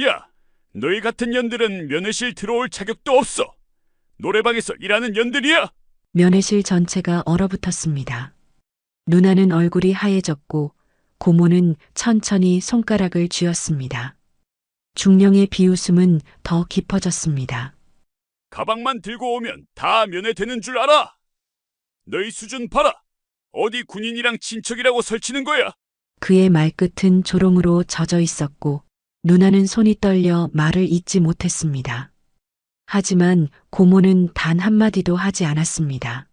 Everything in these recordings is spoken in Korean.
야, 너희 같은 년들은 면회실 들어올 자격도 없어. 노래방에서 일하는 년들이야. 면회실 전체가 얼어붙었습니다. 누나는 얼굴이 하얘졌고 고모는 천천히 손가락을 쥐었습니다. 중령의 비웃음은 더 깊어졌습니다. 가방만 들고 오면 다 면회되는 줄 알아. 너희 수준 봐라. 어디 군인이랑 친척이라고 설치는 거야. 그의 말끝은 조롱으로 젖어 있었고 누나는 손이 떨려 말을 잇지 못했습니다. 하지만 고모는 단 한마디도 하지 않았습니다.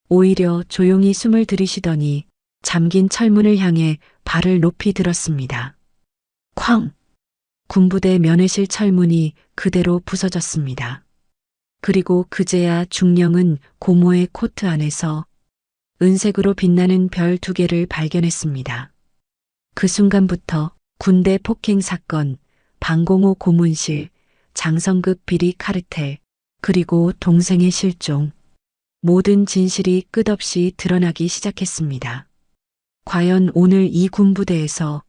오히려 조용히 숨을 들이쉬더니 잠긴 철문을 향해 발을 높이 들었습니다. 쾅! 군부대 면회실 철문이 그대로 부서졌습니다. 그리고 그제야 중령은 고모의 코트 안에서 은색으로 빛나는 별 2개를 발견했습니다. 그 순간부터 군대 폭행 사건, 방공호 고문실, 장성급 비리 카르텔, 그리고 동생의 실종, 모든 진실이 끝없이 드러나기 시작했습니다. 과연 오늘 이 군부대에서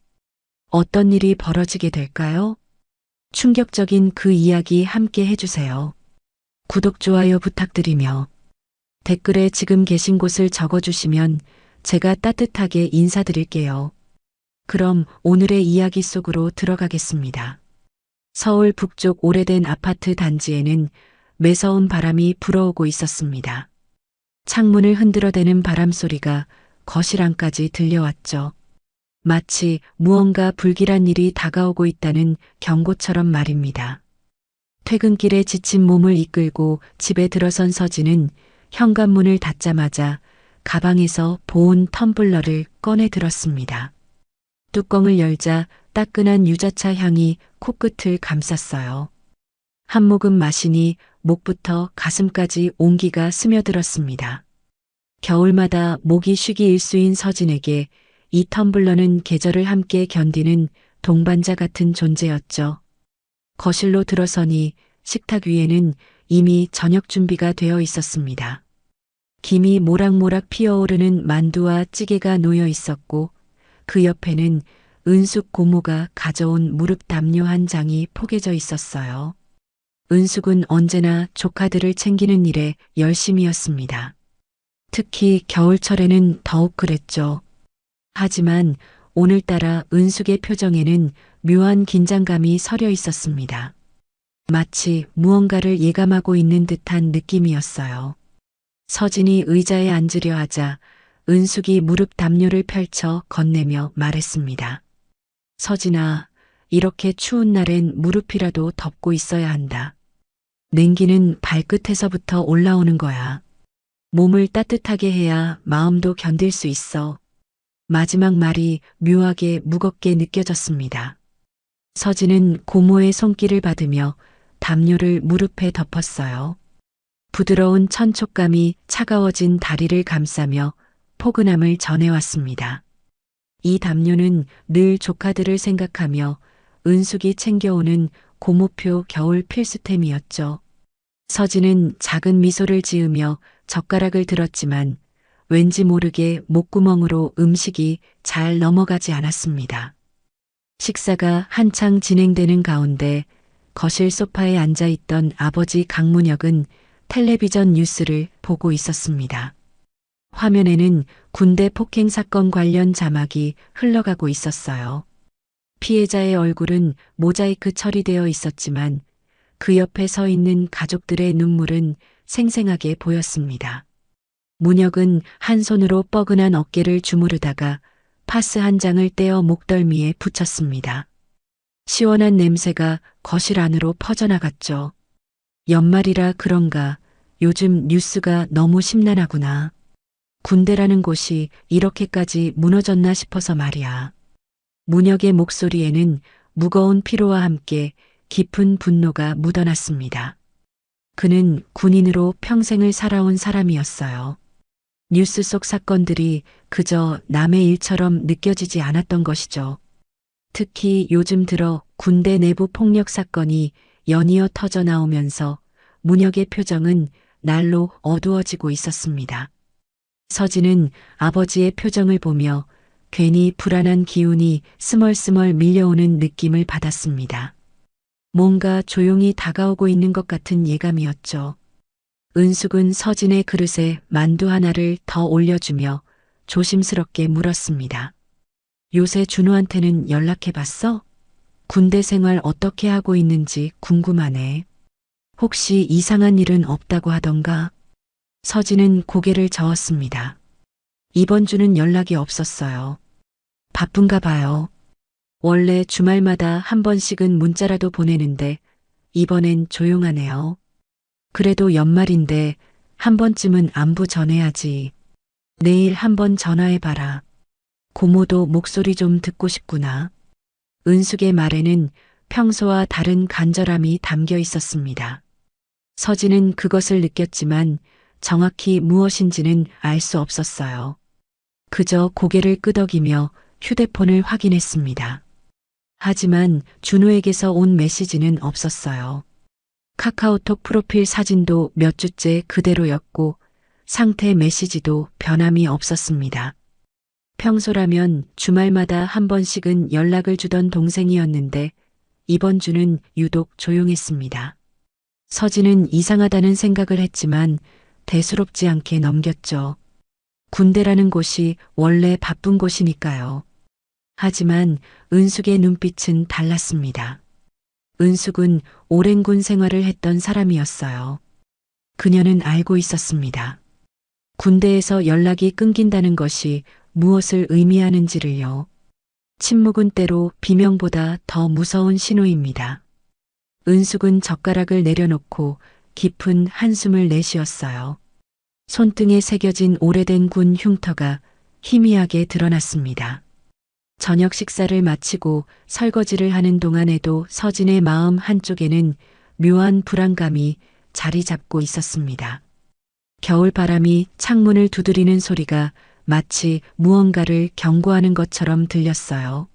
어떤 일이 벌어지게 될까요? 충격적인 그 이야기 함께 해주세요. 구독, 좋아요 부탁드리며 댓글에 지금 계신 곳을 적어주시면 제가 따뜻하게 인사드릴게요. 그럼 오늘의 이야기 속으로 들어가겠습니다. 서울 북쪽 오래된 아파트 단지에는 매서운 바람이 불어오고 있었습니다. 창문을 흔들어대는 바람 소리가 거실 안까지 들려왔죠. 마치 무언가 불길한 일이 다가오고 있다는 경고처럼 말입니다. 퇴근길에 지친 몸을 이끌고 집에 들어선 서진은 현관문을 닫자마자 가방에서 보온 텀블러를 꺼내 들었습니다. 뚜껑을 열자 따끈한 유자차 향이 코끝을 감쌌어요. 한 모금 마시니 목부터 가슴까지 온기가 스며들었습니다. 겨울마다 목이 쉬기 일쑤인 서진에게 이 텀블러는 계절을 함께 견디는 동반자 같은 존재였죠. 거실로 들어서니 식탁 위에는 이미 저녁 준비가 되어 있었습니다. 김이 모락모락 피어오르는 만두와 찌개가 놓여 있었고 그 옆에는 은숙 고모가 가져온 무릎 담요 한 장이 포개져 있었어요. 은숙은 언제나 조카들을 챙기는 일에 열심이었습니다. 특히 겨울철에는 더욱 그랬죠. 하지만 오늘따라 은숙의 표정에는 묘한 긴장감이 서려 있었습니다. 마치 무언가를 예감하고 있는 듯한 느낌이었어요. 서진이 의자에 앉으려 하자 은숙이 무릎 담요를 펼쳐 건네며 말했습니다. 서진아, 이렇게 추운 날엔 무릎이라도 덮고 있어야 한다. 냉기는 발끝에서부터 올라오는 거야. 몸을 따뜻하게 해야 마음도 견딜 수 있어. 마지막 말이 묘하게 무겁게 느껴졌습니다. 서진은 고모의 손길을 받으며 담요를 무릎에 덮었어요. 부드러운 천촉감이 차가워진 다리를 감싸며 포근함을 전해왔습니다. 이 담요는 늘 조카들을 생각하며 은숙이 챙겨오는 고모표 겨울 필수템이었죠. 서진은 작은 미소를 지으며 젓가락을 들었지만 왠지 모르게 목구멍으로 음식이 잘 넘어가지 않았습니다. 식사가 한창 진행되는 가운데 거실 소파에 앉아있던 아버지 강문혁은 텔레비전 뉴스를 보고 있었습니다. 화면에는 군대 폭행 사건 관련 자막이 흘러가고 있었어요. 피해자의 얼굴은 모자이크 처리되어 있었지만 그 옆에 서 있는 가족들의 눈물은 생생하게 보였습니다. 문혁은 한 손으로 뻐근한 어깨를 주무르다가 파스 한 장을 떼어 목덜미에 붙였습니다. 시원한 냄새가 거실 안으로 퍼져나갔죠. 연말이라 그런가 요즘 뉴스가 너무 심란하구나. 군대라는 곳이 이렇게까지 무너졌나 싶어서 말이야. 문혁의 목소리에는 무거운 피로와 함께 깊은 분노가 묻어났습니다. 그는 군인으로 평생을 살아온 사람이었어요. 뉴스 속 사건들이 그저 남의 일처럼 느껴지지 않았던 것이죠. 특히 요즘 들어 군대 내부 폭력 사건이 연이어 터져 나오면서 문혁의 표정은 날로 어두워지고 있었습니다. 서진은 아버지의 표정을 보며 괜히 불안한 기운이 스멀스멀 밀려오는 느낌을 받았습니다. 뭔가 조용히 다가오고 있는 것 같은 예감이었죠. 은숙은 서진의 그릇에 만두 하나를 더 올려주며 조심스럽게 물었습니다. 요새 준호한테는 연락해봤어? 군대 생활 어떻게 하고 있는지 궁금하네. 혹시 이상한 일은 없다고 하던가? 서진은 고개를 저었습니다. 이번 주는 연락이 없었어요. 바쁜가 봐요. 원래 주말마다 한 번씩은 문자라도 보내는데 이번엔 조용하네요. 그래도 연말인데 한 번쯤은 안부 전해야지. 내일 한번 전화해봐라. 고모도 목소리 좀 듣고 싶구나. 은숙의 말에는 평소와 다른 간절함이 담겨 있었습니다. 서진은 그것을 느꼈지만 정확히 무엇인지는 알 수 없었어요. 그저 고개를 끄덕이며 휴대폰을 확인했습니다. 하지만 준호에게서 온 메시지는 없었어요. 카카오톡 프로필 사진도 몇 주째 그대로였고 상태 메시지도 변함이 없었습니다. 평소라면 주말마다 한 번씩은 연락을 주던 동생이었는데 이번 주는 유독 조용했습니다. 서진은 이상하다는 생각을 했지만 대수롭지 않게 넘겼죠. 군대라는 곳이 원래 바쁜 곳이니까요. 하지만 은숙의 눈빛은 달랐습니다. 은숙은 오랜 군 생활을 했던 사람이었어요. 그녀는 알고 있었습니다. 군대에서 연락이 끊긴다는 것이 무엇을 의미하는지를요. 침묵은 때로 비명보다 더 무서운 신호입니다. 은숙은 젓가락을 내려놓고 깊은 한숨을 내쉬었어요. 손등에 새겨진 오래된 군 흉터가 희미하게 드러났습니다. 저녁 식사를 마치고 설거지를 하는 동안에도 서진의 마음 한쪽에는 묘한 불안감이 자리 잡고 있었습니다. 겨울바람이 창문을 두드리는 소리가 마치 무언가를 경고하는 것처럼 들렸어요.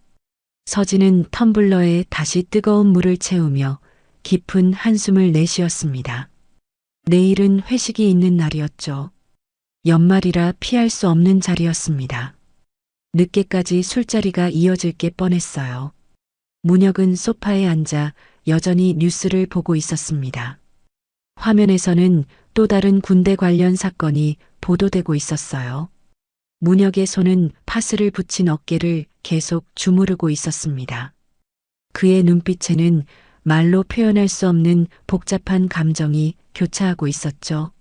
서진은 텀블러에 다시 뜨거운 물을 채우며 깊은 한숨을 내쉬었습니다. 내일은 회식이 있는 날이었죠. 연말이라 피할 수 없는 자리였습니다. 늦게까지 술자리가 이어질 게 뻔했어요. 문혁은 소파에 앉아 여전히 뉴스를 보고 있었습니다. 화면에서는 또 다른 군대 관련 사건이 보도되고 있었어요. 문혁의 손은 파스를 붙인 어깨를 계속 주무르고 있었습니다. 그의 눈빛에는 말로 표현할 수 없는 복잡한 감정이 교차하고 있었죠.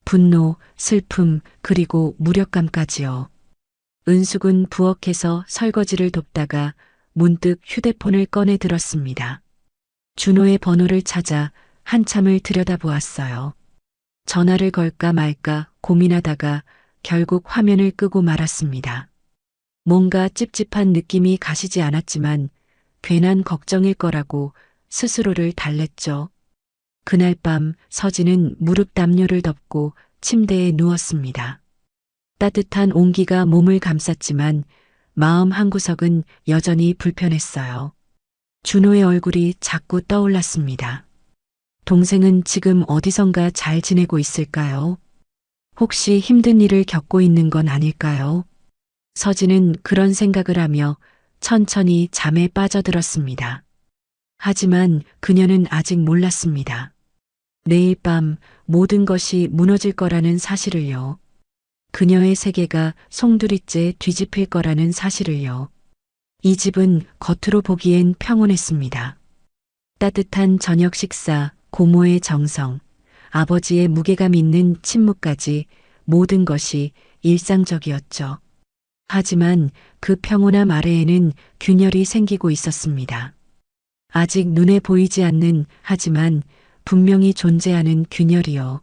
분노, 슬픔, 그리고 무력감까지요. 은숙은 부엌에서 설거지를 돕다가 문득 휴대폰을 꺼내 들었습니다. 준호의 번호를 찾아 한참을 들여다보았어요. 전화를 걸까 말까 고민하다가 결국 화면을 끄고 말았습니다. 뭔가 찝찝한 느낌이 가시지 않았지만 괜한 걱정일 거라고 스스로를 달랬죠. 그날 밤 서진은 무릎 담요를 덮고 침대에 누웠습니다. 따뜻한 온기가 몸을 감쌌지만 마음 한구석은 여전히 불편했어요. 준호의 얼굴이 자꾸 떠올랐습니다. 동생은 지금 어디선가 잘 지내고 있을까요? 혹시 힘든 일을 겪고 있는 건 아닐까요? 서진은 그런 생각을 하며 천천히 잠에 빠져들었습니다. 하지만 그녀는 아직 몰랐습니다. 내일 밤 모든 것이 무너질 거라는 사실을요. 그녀의 세계가 송두리째 뒤집힐 거라는 사실을요. 이 집은 겉으로 보기엔 평온했습니다. 따뜻한 저녁 식사, 고모의 정성, 아버지의 무게감 있는 침묵까지 모든 것이 일상적이었죠. 하지만 그 평온함 아래에는 균열이 생기고 있었습니다. 아직 눈에 보이지 않는 하지만 분명히 존재하는 균열이요.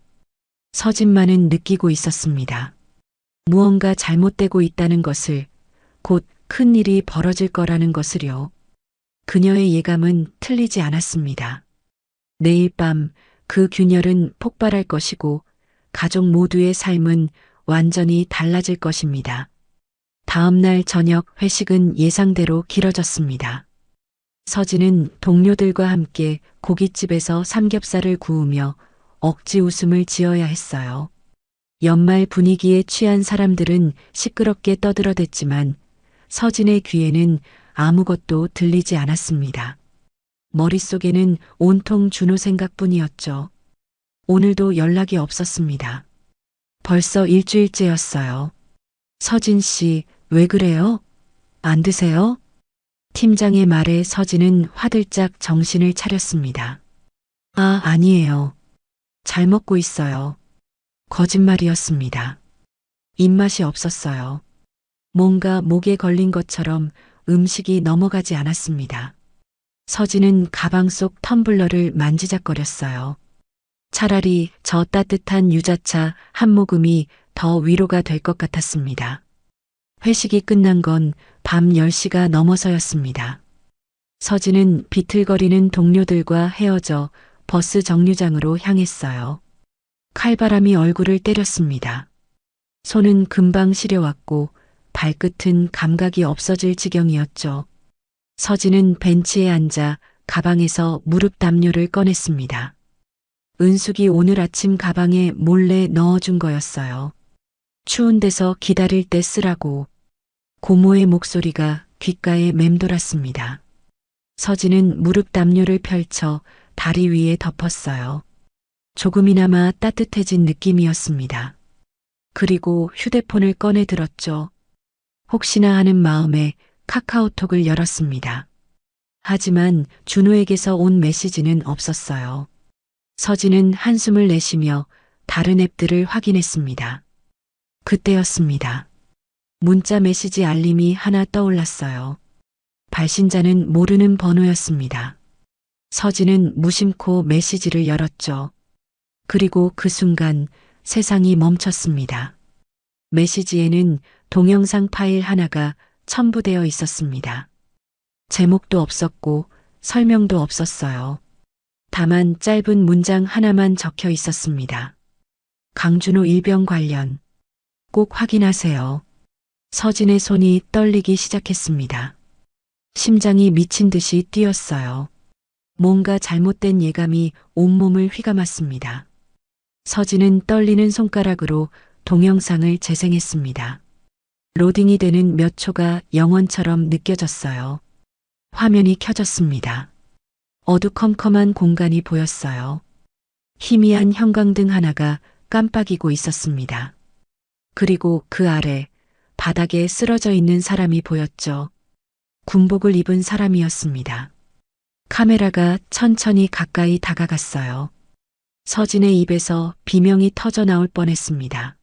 서진만은 느끼고 있었습니다. 무언가 잘못되고 있다는 것을, 곧 큰 일이 벌어질 거라는 것을요. 그녀의 예감은 틀리지 않았습니다. 내일 밤 그 균열은 폭발할 것이고 가족 모두의 삶은 완전히 달라질 것입니다. 다음 날 저녁 회식은 예상대로 길어졌습니다. 서진은 동료들과 함께 고깃집에서 삼겹살을 구우며 억지 웃음을 지어야 했어요. 연말 분위기에 취한 사람들은 시끄럽게 떠들어댔지만 서진의 귀에는 아무것도 들리지 않았습니다. 머릿속에는 온통 준호 생각뿐이었죠. 오늘도 연락이 없었습니다. 벌써 일주일째였어요. 서진 씨, 왜 그래요? 안 드세요? 팀장의 말에 서진은 화들짝 정신을 차렸습니다. 아, 아니에요. 잘 먹고 있어요. 거짓말이었습니다. 입맛이 없었어요. 뭔가 목에 걸린 것처럼 음식이 넘어가지 않았습니다. 서진은 가방 속 텀블러를 만지작거렸어요. 차라리 저 따뜻한 유자차 한 모금이 더 위로가 될 것 같았습니다. 회식이 끝난 건 밤 10시가 넘어서였습니다. 서진은 비틀거리는 동료들과 헤어져 버스 정류장으로 향했어요. 칼바람이 얼굴을 때렸습니다. 손은 금방 시려왔고 발끝은 감각이 없어질 지경이었죠. 서진은 벤치에 앉아 가방에서 무릎 담요를 꺼냈습니다. 은숙이 오늘 아침 가방에 몰래 넣어준 거였어요. 추운 데서 기다릴 때 쓰라고. 고모의 목소리가 귓가에 맴돌았습니다. 서진은 무릎 담요를 펼쳐 다리 위에 덮었어요. 조금이나마 따뜻해진 느낌이었습니다. 그리고 휴대폰을 꺼내 들었죠. 혹시나 하는 마음에 카카오톡을 열었습니다. 하지만 준호에게서 온 메시지는 없었어요. 서진은 한숨을 내쉬며 다른 앱들을 확인했습니다. 그때였습니다. 문자 메시지 알림이 하나 떠올랐어요. 발신자는 모르는 번호였습니다. 서진은 무심코 메시지를 열었죠. 그리고 그 순간 세상이 멈췄습니다. 메시지에는 동영상 파일 하나가 첨부되어 있었습니다. 제목도 없었고 설명도 없었어요. 다만 짧은 문장 하나만 적혀 있었습니다. 강준호 일병 관련. 꼭 확인하세요. 서진의 손이 떨리기 시작했습니다. 심장이 미친 듯이 뛰었어요. 뭔가 잘못된 예감이 온몸을 휘감았습니다. 서진은 떨리는 손가락으로 동영상을 재생했습니다. 로딩이 되는 몇 초가 영원처럼 느껴졌어요. 화면이 켜졌습니다. 어두컴컴한 공간이 보였어요. 희미한 형광등 하나가 깜빡이고 있었습니다. 그리고 그 아래 바닥에 쓰러져 있는 사람이 보였죠. 군복을 입은 사람이었습니다. 카메라가 천천히 가까이 다가갔어요. 서진의 입에서 비명이 터져 나올 뻔했습니다.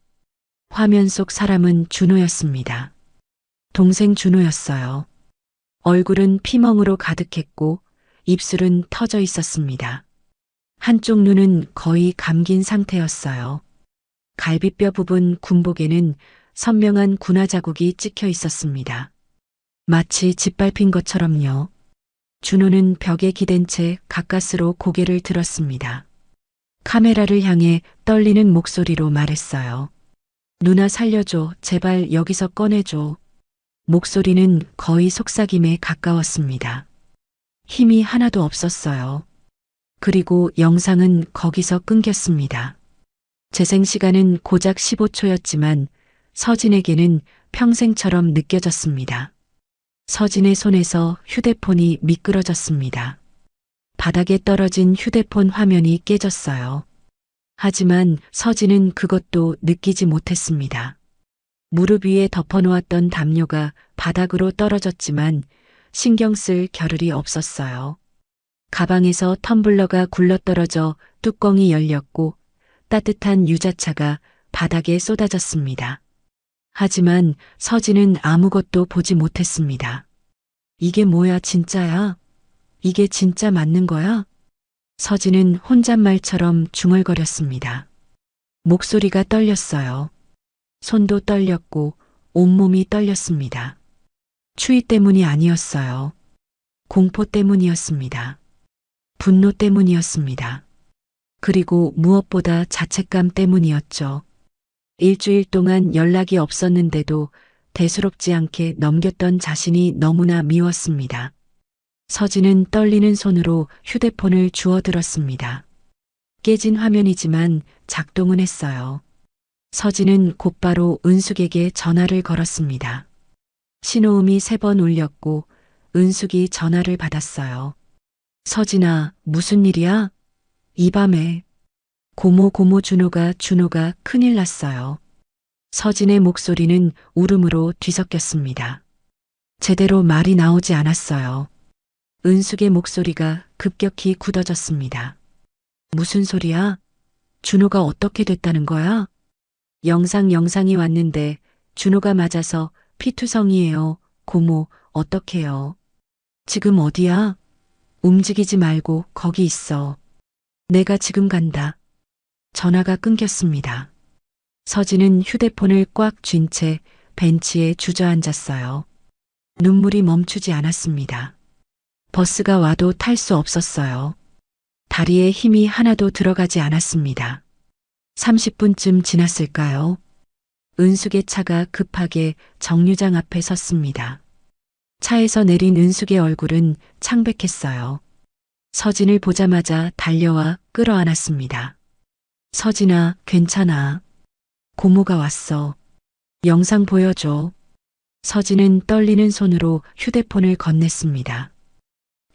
화면 속 사람은 준호였습니다. 동생 준호였어요. 얼굴은 피멍으로 가득했고 입술은 터져 있었습니다. 한쪽 눈은 거의 감긴 상태였어요. 갈비뼈 부분 군복에는 선명한 군화 자국이 찍혀 있었습니다. 마치 짓밟힌 것처럼요. 준호는 벽에 기댄 채 가까스로 고개를 들었습니다. 카메라를 향해 떨리는 목소리로 말했어요. 누나 살려줘. 제발 여기서 꺼내줘. 목소리는 거의 속삭임에 가까웠습니다. 힘이 하나도 없었어요. 그리고 영상은 거기서 끊겼습니다. 재생 시간은 고작 15초였지만 서진에게는 평생처럼 느껴졌습니다. 서진의 손에서 휴대폰이 미끄러졌습니다. 바닥에 떨어진 휴대폰 화면이 깨졌어요. 하지만 서진은 그것도 느끼지 못했습니다. 무릎 위에 덮어놓았던 담요가 바닥으로 떨어졌지만 신경 쓸 겨를이 없었어요. 가방에서 텀블러가 굴러떨어져 뚜껑이 열렸고 따뜻한 유자차가 바닥에 쏟아졌습니다. 하지만 서진은 아무것도 보지 못했습니다. 이게 뭐야, 진짜야? 이게 진짜 맞는 거야? 서진은 혼잣말처럼 중얼거렸습니다. 목소리가 떨렸어요. 손도 떨렸고 온몸이 떨렸습니다. 추위 때문이 아니었어요. 공포 때문이었습니다. 분노 때문이었습니다. 그리고 무엇보다 자책감 때문이었죠. 일주일 동안 연락이 없었는데도 대수롭지 않게 넘겼던 자신이 너무나 미웠습니다. 서진은 떨리는 손으로 휴대폰을 주워들었습니다. 깨진 화면이지만 작동은 했어요. 서진은 곧바로 은숙에게 전화를 걸었습니다. 신호음이 3번 울렸고 은숙이 전화를 받았어요. 서진아, 무슨 일이야? 이 밤에. 고모 준호가 큰일 났어요. 서진의 목소리는 울음으로 뒤섞였습니다. 제대로 말이 나오지 않았어요. 은숙의 목소리가 급격히 굳어졌습니다. 무슨 소리야? 준호가 어떻게 됐다는 거야? 영상이 왔는데 준호가 맞아서 피투성이에요. 고모, 어떡해요? 지금 어디야? 움직이지 말고 거기 있어. 내가 지금 간다. 전화가 끊겼습니다. 서진은 휴대폰을 꽉 쥔 채 벤치에 주저앉았어요. 눈물이 멈추지 않았습니다. 버스가 와도 탈 수 없었어요. 다리에 힘이 하나도 들어가지 않았습니다. 30분쯤 지났을까요? 은숙의 차가 급하게 정류장 앞에 섰습니다. 차에서 내린 은숙의 얼굴은 창백했어요. 서진을 보자마자 달려와 끌어안았습니다. 서진아, 괜찮아. 고모가 왔어. 영상 보여줘. 서진은 떨리는 손으로 휴대폰을 건넸습니다.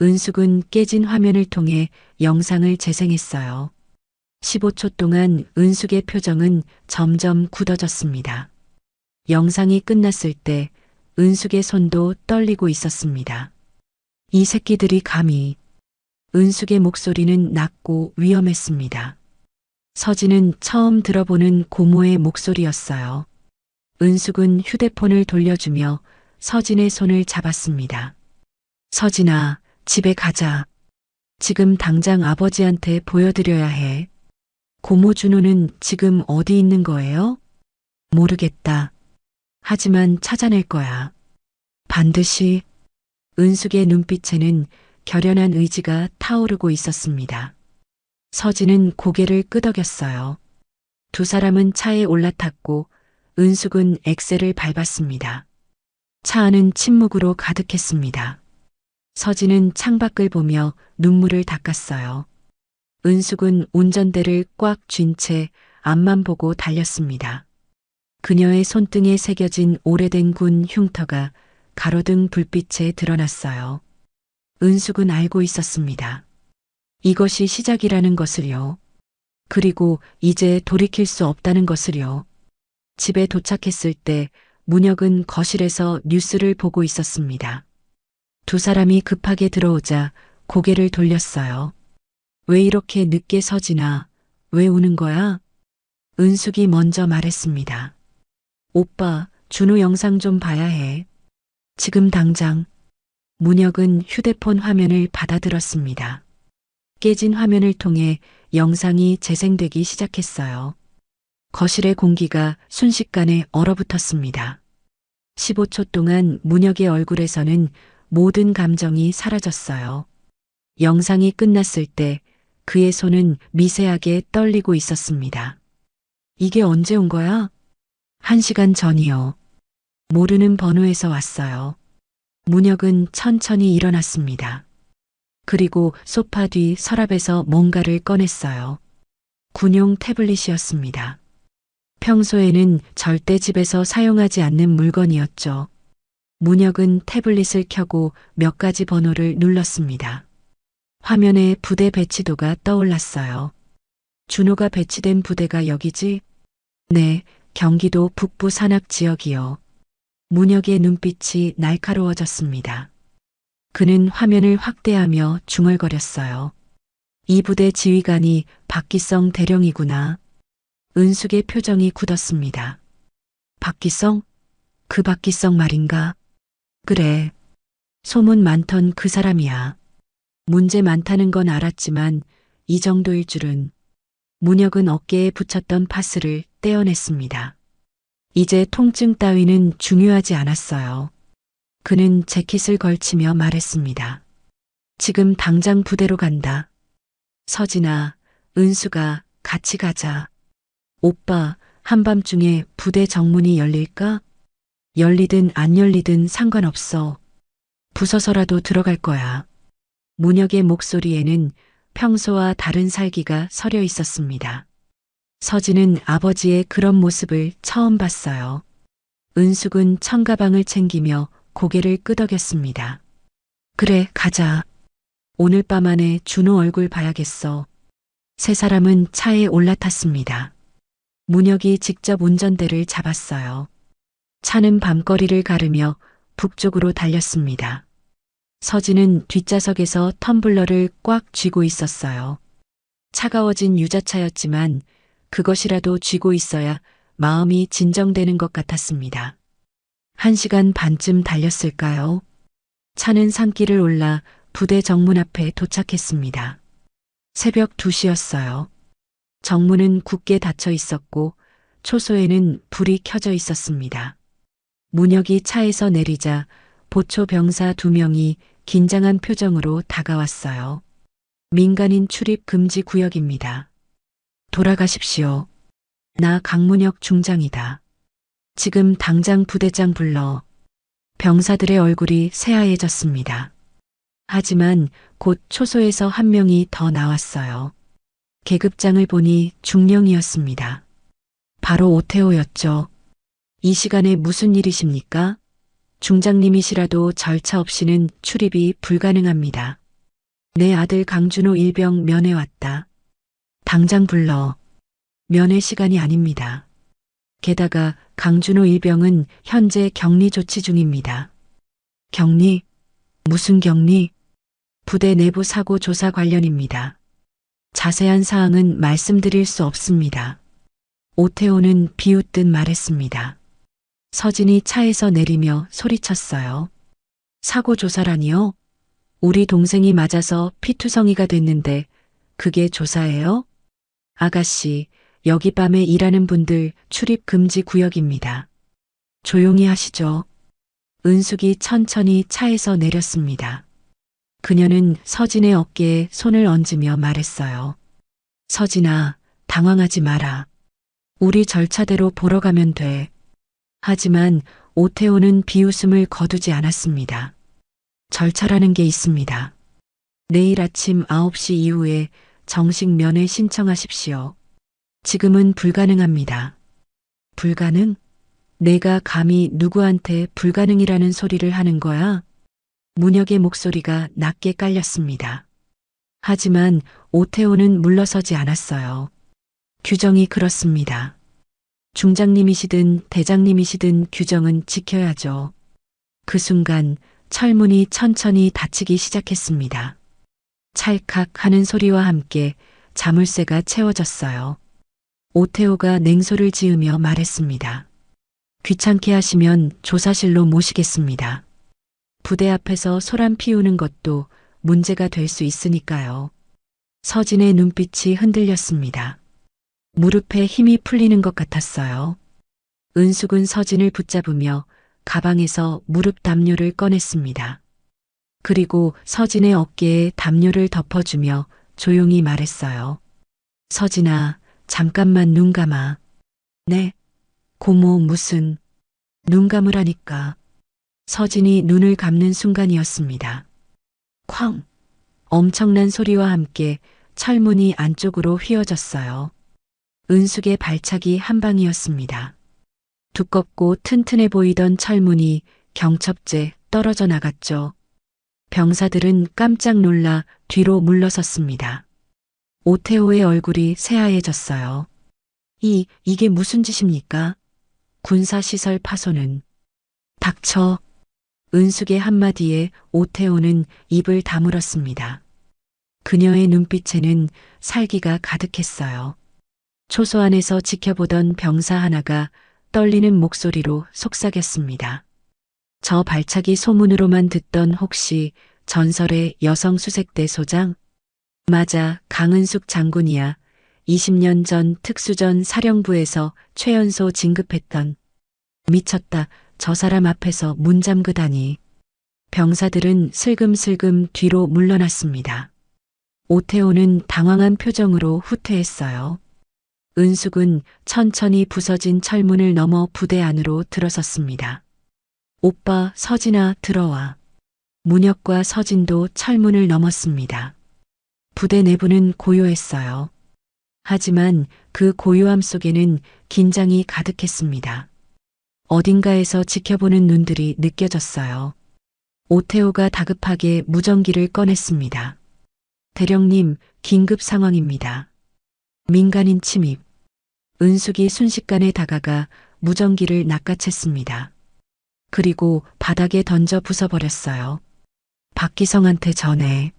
은숙은 깨진 화면을 통해 영상을 재생했어요. 15초 동안 은숙의 표정은 점점 굳어졌습니다. 영상이 끝났을 때 은숙의 손도 떨리고 있었습니다. 이 새끼들이 감히. 은숙의 목소리는 낮고 위험했습니다. 서진은 처음 들어보는 고모의 목소리였어요. 은숙은 휴대폰을 돌려주며 서진의 손을 잡았습니다. 서진아, 집에 가자. 지금 당장 아버지한테 보여드려야 해. 고모 준호는 지금 어디 있는 거예요? 모르겠다. 하지만 찾아낼 거야. 반드시. 은숙의 눈빛에는 결연한 의지가 타오르고 있었습니다. 서진은 고개를 끄덕였어요. 두 사람은 차에 올라탔고 은숙은 엑셀을 밟았습니다. 차 안은 침묵으로 가득했습니다. 서진은 창밖을 보며 눈물을 닦았어요. 은숙은 운전대를 꽉 쥔 채 앞만 보고 달렸습니다. 그녀의 손등에 새겨진 오래된 군 흉터가 가로등 불빛에 드러났어요. 은숙은 알고 있었습니다. 이것이 시작이라는 것을요. 그리고 이제 돌이킬 수 없다는 것을요. 집에 도착했을 때 문혁은 거실에서 뉴스를 보고 있었습니다. 두 사람이 급하게 들어오자 고개를 돌렸어요. 왜 이렇게 늦게 서진아? 왜 우는 거야? 은숙이 먼저 말했습니다. 오빠, 준호 영상 좀 봐야 해. 지금 당장. 문혁은 휴대폰 화면을 받아들었습니다. 깨진 화면을 통해 영상이 재생되기 시작했어요. 거실의 공기가 순식간에 얼어붙었습니다. 15초 동안 문혁의 얼굴에서는 모든 감정이 사라졌어요. 영상이 끝났을 때 그의 손은 미세하게 떨리고 있었습니다. 이게 언제 온 거야? 1시간 전이요. 모르는 번호에서 왔어요. 문혁은 천천히 일어났습니다. 그리고 소파 뒤 서랍에서 뭔가를 꺼냈어요. 군용 태블릿이었습니다. 평소에는 절대 집에서 사용하지 않는 물건이었죠. 문혁은 태블릿을 켜고 몇 가지 번호를 눌렀습니다. 화면에 부대 배치도가 떠올랐어요. 준호가 배치된 부대가 여기지? 네, 경기도 북부 산악 지역이요. 문혁의 눈빛이 날카로워졌습니다. 그는 화면을 확대하며 중얼거렸어요. 이 부대 지휘관이 박기성 대령이구나. 은숙의 표정이 굳었습니다. 박기성? 그 박기성 말인가? 그래. 소문 많던 그 사람이야. 문제 많다는 건 알았지만 이 정도일 줄은. 문혁은 어깨에 붙였던 파스를 떼어냈습니다. 이제 통증 따위는 중요하지 않았어요. 그는 재킷을 걸치며 말했습니다. 지금 당장 부대로 간다. 서진아, 은수가 같이 가자. 오빠, 한밤중에 부대 정문이 열릴까? 열리든 안 열리든 상관없어. 부서서라도 들어갈 거야. 문혁의 목소리에는 평소와 다른 살기가 서려 있었습니다. 서진은 아버지의 그런 모습을 처음 봤어요. 은숙은 청가방을 챙기며 고개를 끄덕였습니다. 그래, 가자. 오늘 밤 안에 준호 얼굴 봐야겠어. 세 사람은 차에 올라탔습니다. 문혁이 직접 운전대를 잡았어요. 차는 밤거리를 가르며 북쪽으로 달렸습니다. 서진은 뒷좌석에서 텀블러를 꽉 쥐고 있었어요. 차가워진 유자차였지만 그것이라도 쥐고 있어야 마음이 진정되는 것 같았습니다. 1시간 반쯤 달렸을까요? 차는 산길을 올라 부대 정문 앞에 도착했습니다. 새벽 2시였어요. 정문은 굳게 닫혀 있었고 초소에는 불이 켜져 있었습니다. 문혁이 차에서 내리자 보초 병사 2명이 긴장한 표정으로 다가왔어요. 민간인 출입 금지 구역입니다. 돌아가십시오. 나 강문혁 중장이다. 지금 당장 부대장 불러. 병사들의 얼굴이 새하얘졌습니다. 하지만 곧 초소에서 한 명이 더 나왔어요. 계급장을 보니 중령이었습니다. 바로 오태호였죠. 이 시간에 무슨 일이십니까? 중장님이시라도 절차 없이는 출입이 불가능합니다. 내 아들 강준호 일병 면회 왔다. 당장 불러. 면회 시간이 아닙니다. 게다가 강준호 일병은 현재 격리 조치 중입니다. 격리? 무슨 격리? 부대 내부 사고 조사 관련입니다. 자세한 사항은 말씀드릴 수 없습니다. 오태호는 비웃듯 말했습니다. 서진이 차에서 내리며 소리쳤어요. 사고 조사라니요? 우리 동생이 맞아서 피투성이가 됐는데 그게 조사예요? 아가씨, 여기 밤에 일하는 분들 출입 금지 구역입니다. 조용히 하시죠. 은숙이 천천히 차에서 내렸습니다. 그녀는 서진의 어깨에 손을 얹으며 말했어요. 서진아, 당황하지 마라. 우리 절차대로 보러 가면 돼. 하지만 오태호는 비웃음을 거두지 않았습니다. 절차라는 게 있습니다. 내일 아침 9시 이후에 정식 면회 신청하십시오. 지금은 불가능합니다. 불가능? 내가 감히 누구한테 불가능이라는 소리를 하는 거야? 문혁의 목소리가 낮게 깔렸습니다. 하지만 오태호는 물러서지 않았어요. 규정이 그렇습니다. 중장님이시든 대장님이시든 규정은 지켜야죠. 그 순간 철문이 천천히 닫히기 시작했습니다. 찰칵 하는 소리와 함께 자물쇠가 채워졌어요. 오태호가 냉소를 지으며 말했습니다. 귀찮게 하시면 조사실로 모시겠습니다. 부대 앞에서 소란 피우는 것도 문제가 될 수 있으니까요. 서진의 눈빛이 흔들렸습니다. 무릎에 힘이 풀리는 것 같았어요. 은숙은 서진을 붙잡으며 가방에서 무릎 담요를 꺼냈습니다. 그리고 서진의 어깨에 담요를 덮어주며 조용히 말했어요. 서진아, 잠깐만 눈 감아. 네? 고모 무슨? 눈 감으라니까. 서진이 눈을 감는 순간이었습니다. 쾅! 엄청난 소리와 함께 철문이 안쪽으로 휘어졌어요. 은숙의 발차기 한 방이었습니다. 두껍고 튼튼해 보이던 철문이 경첩제 떨어져 나갔죠. 병사들은 깜짝 놀라 뒤로 물러섰습니다. 오태호의 얼굴이 새하얘졌어요. 이게 무슨 짓입니까? 군사시설 파손은. 닥쳐. 은숙의 한마디에 오태호는 입을 다물었습니다. 그녀의 눈빛에는 살기가 가득했어요. 초소 안에서 지켜보던 병사 하나가 떨리는 목소리로 속삭였습니다. 저 발차기 소문으로만 듣던 혹시 전설의 여성 수색대 소장? 맞아, 강은숙 장군이야. 20년 전 특수전 사령부에서 최연소 진급했던. 미쳤다. 저 사람 앞에서 문 잠그다니. 병사들은 슬금슬금 뒤로 물러났습니다. 오태호는 당황한 표정으로 후퇴했어요. 은숙은 천천히 부서진 철문을 넘어 부대 안으로 들어섰습니다. 오빠, 서진아, 들어와. 문혁과 서진도 철문을 넘었습니다. 부대 내부는 고요했어요. 하지만 그 고요함 속에는 긴장이 가득했습니다. 어딘가에서 지켜보는 눈들이 느껴졌어요. 오태호가 다급하게 무전기를 꺼냈습니다. 대령님, 긴급 상황입니다. 민간인 침입. 은숙이 순식간에 다가가 무전기를 낚아챘습니다. 그리고 바닥에 던져 부숴버렸어요. 박기성한테 전해.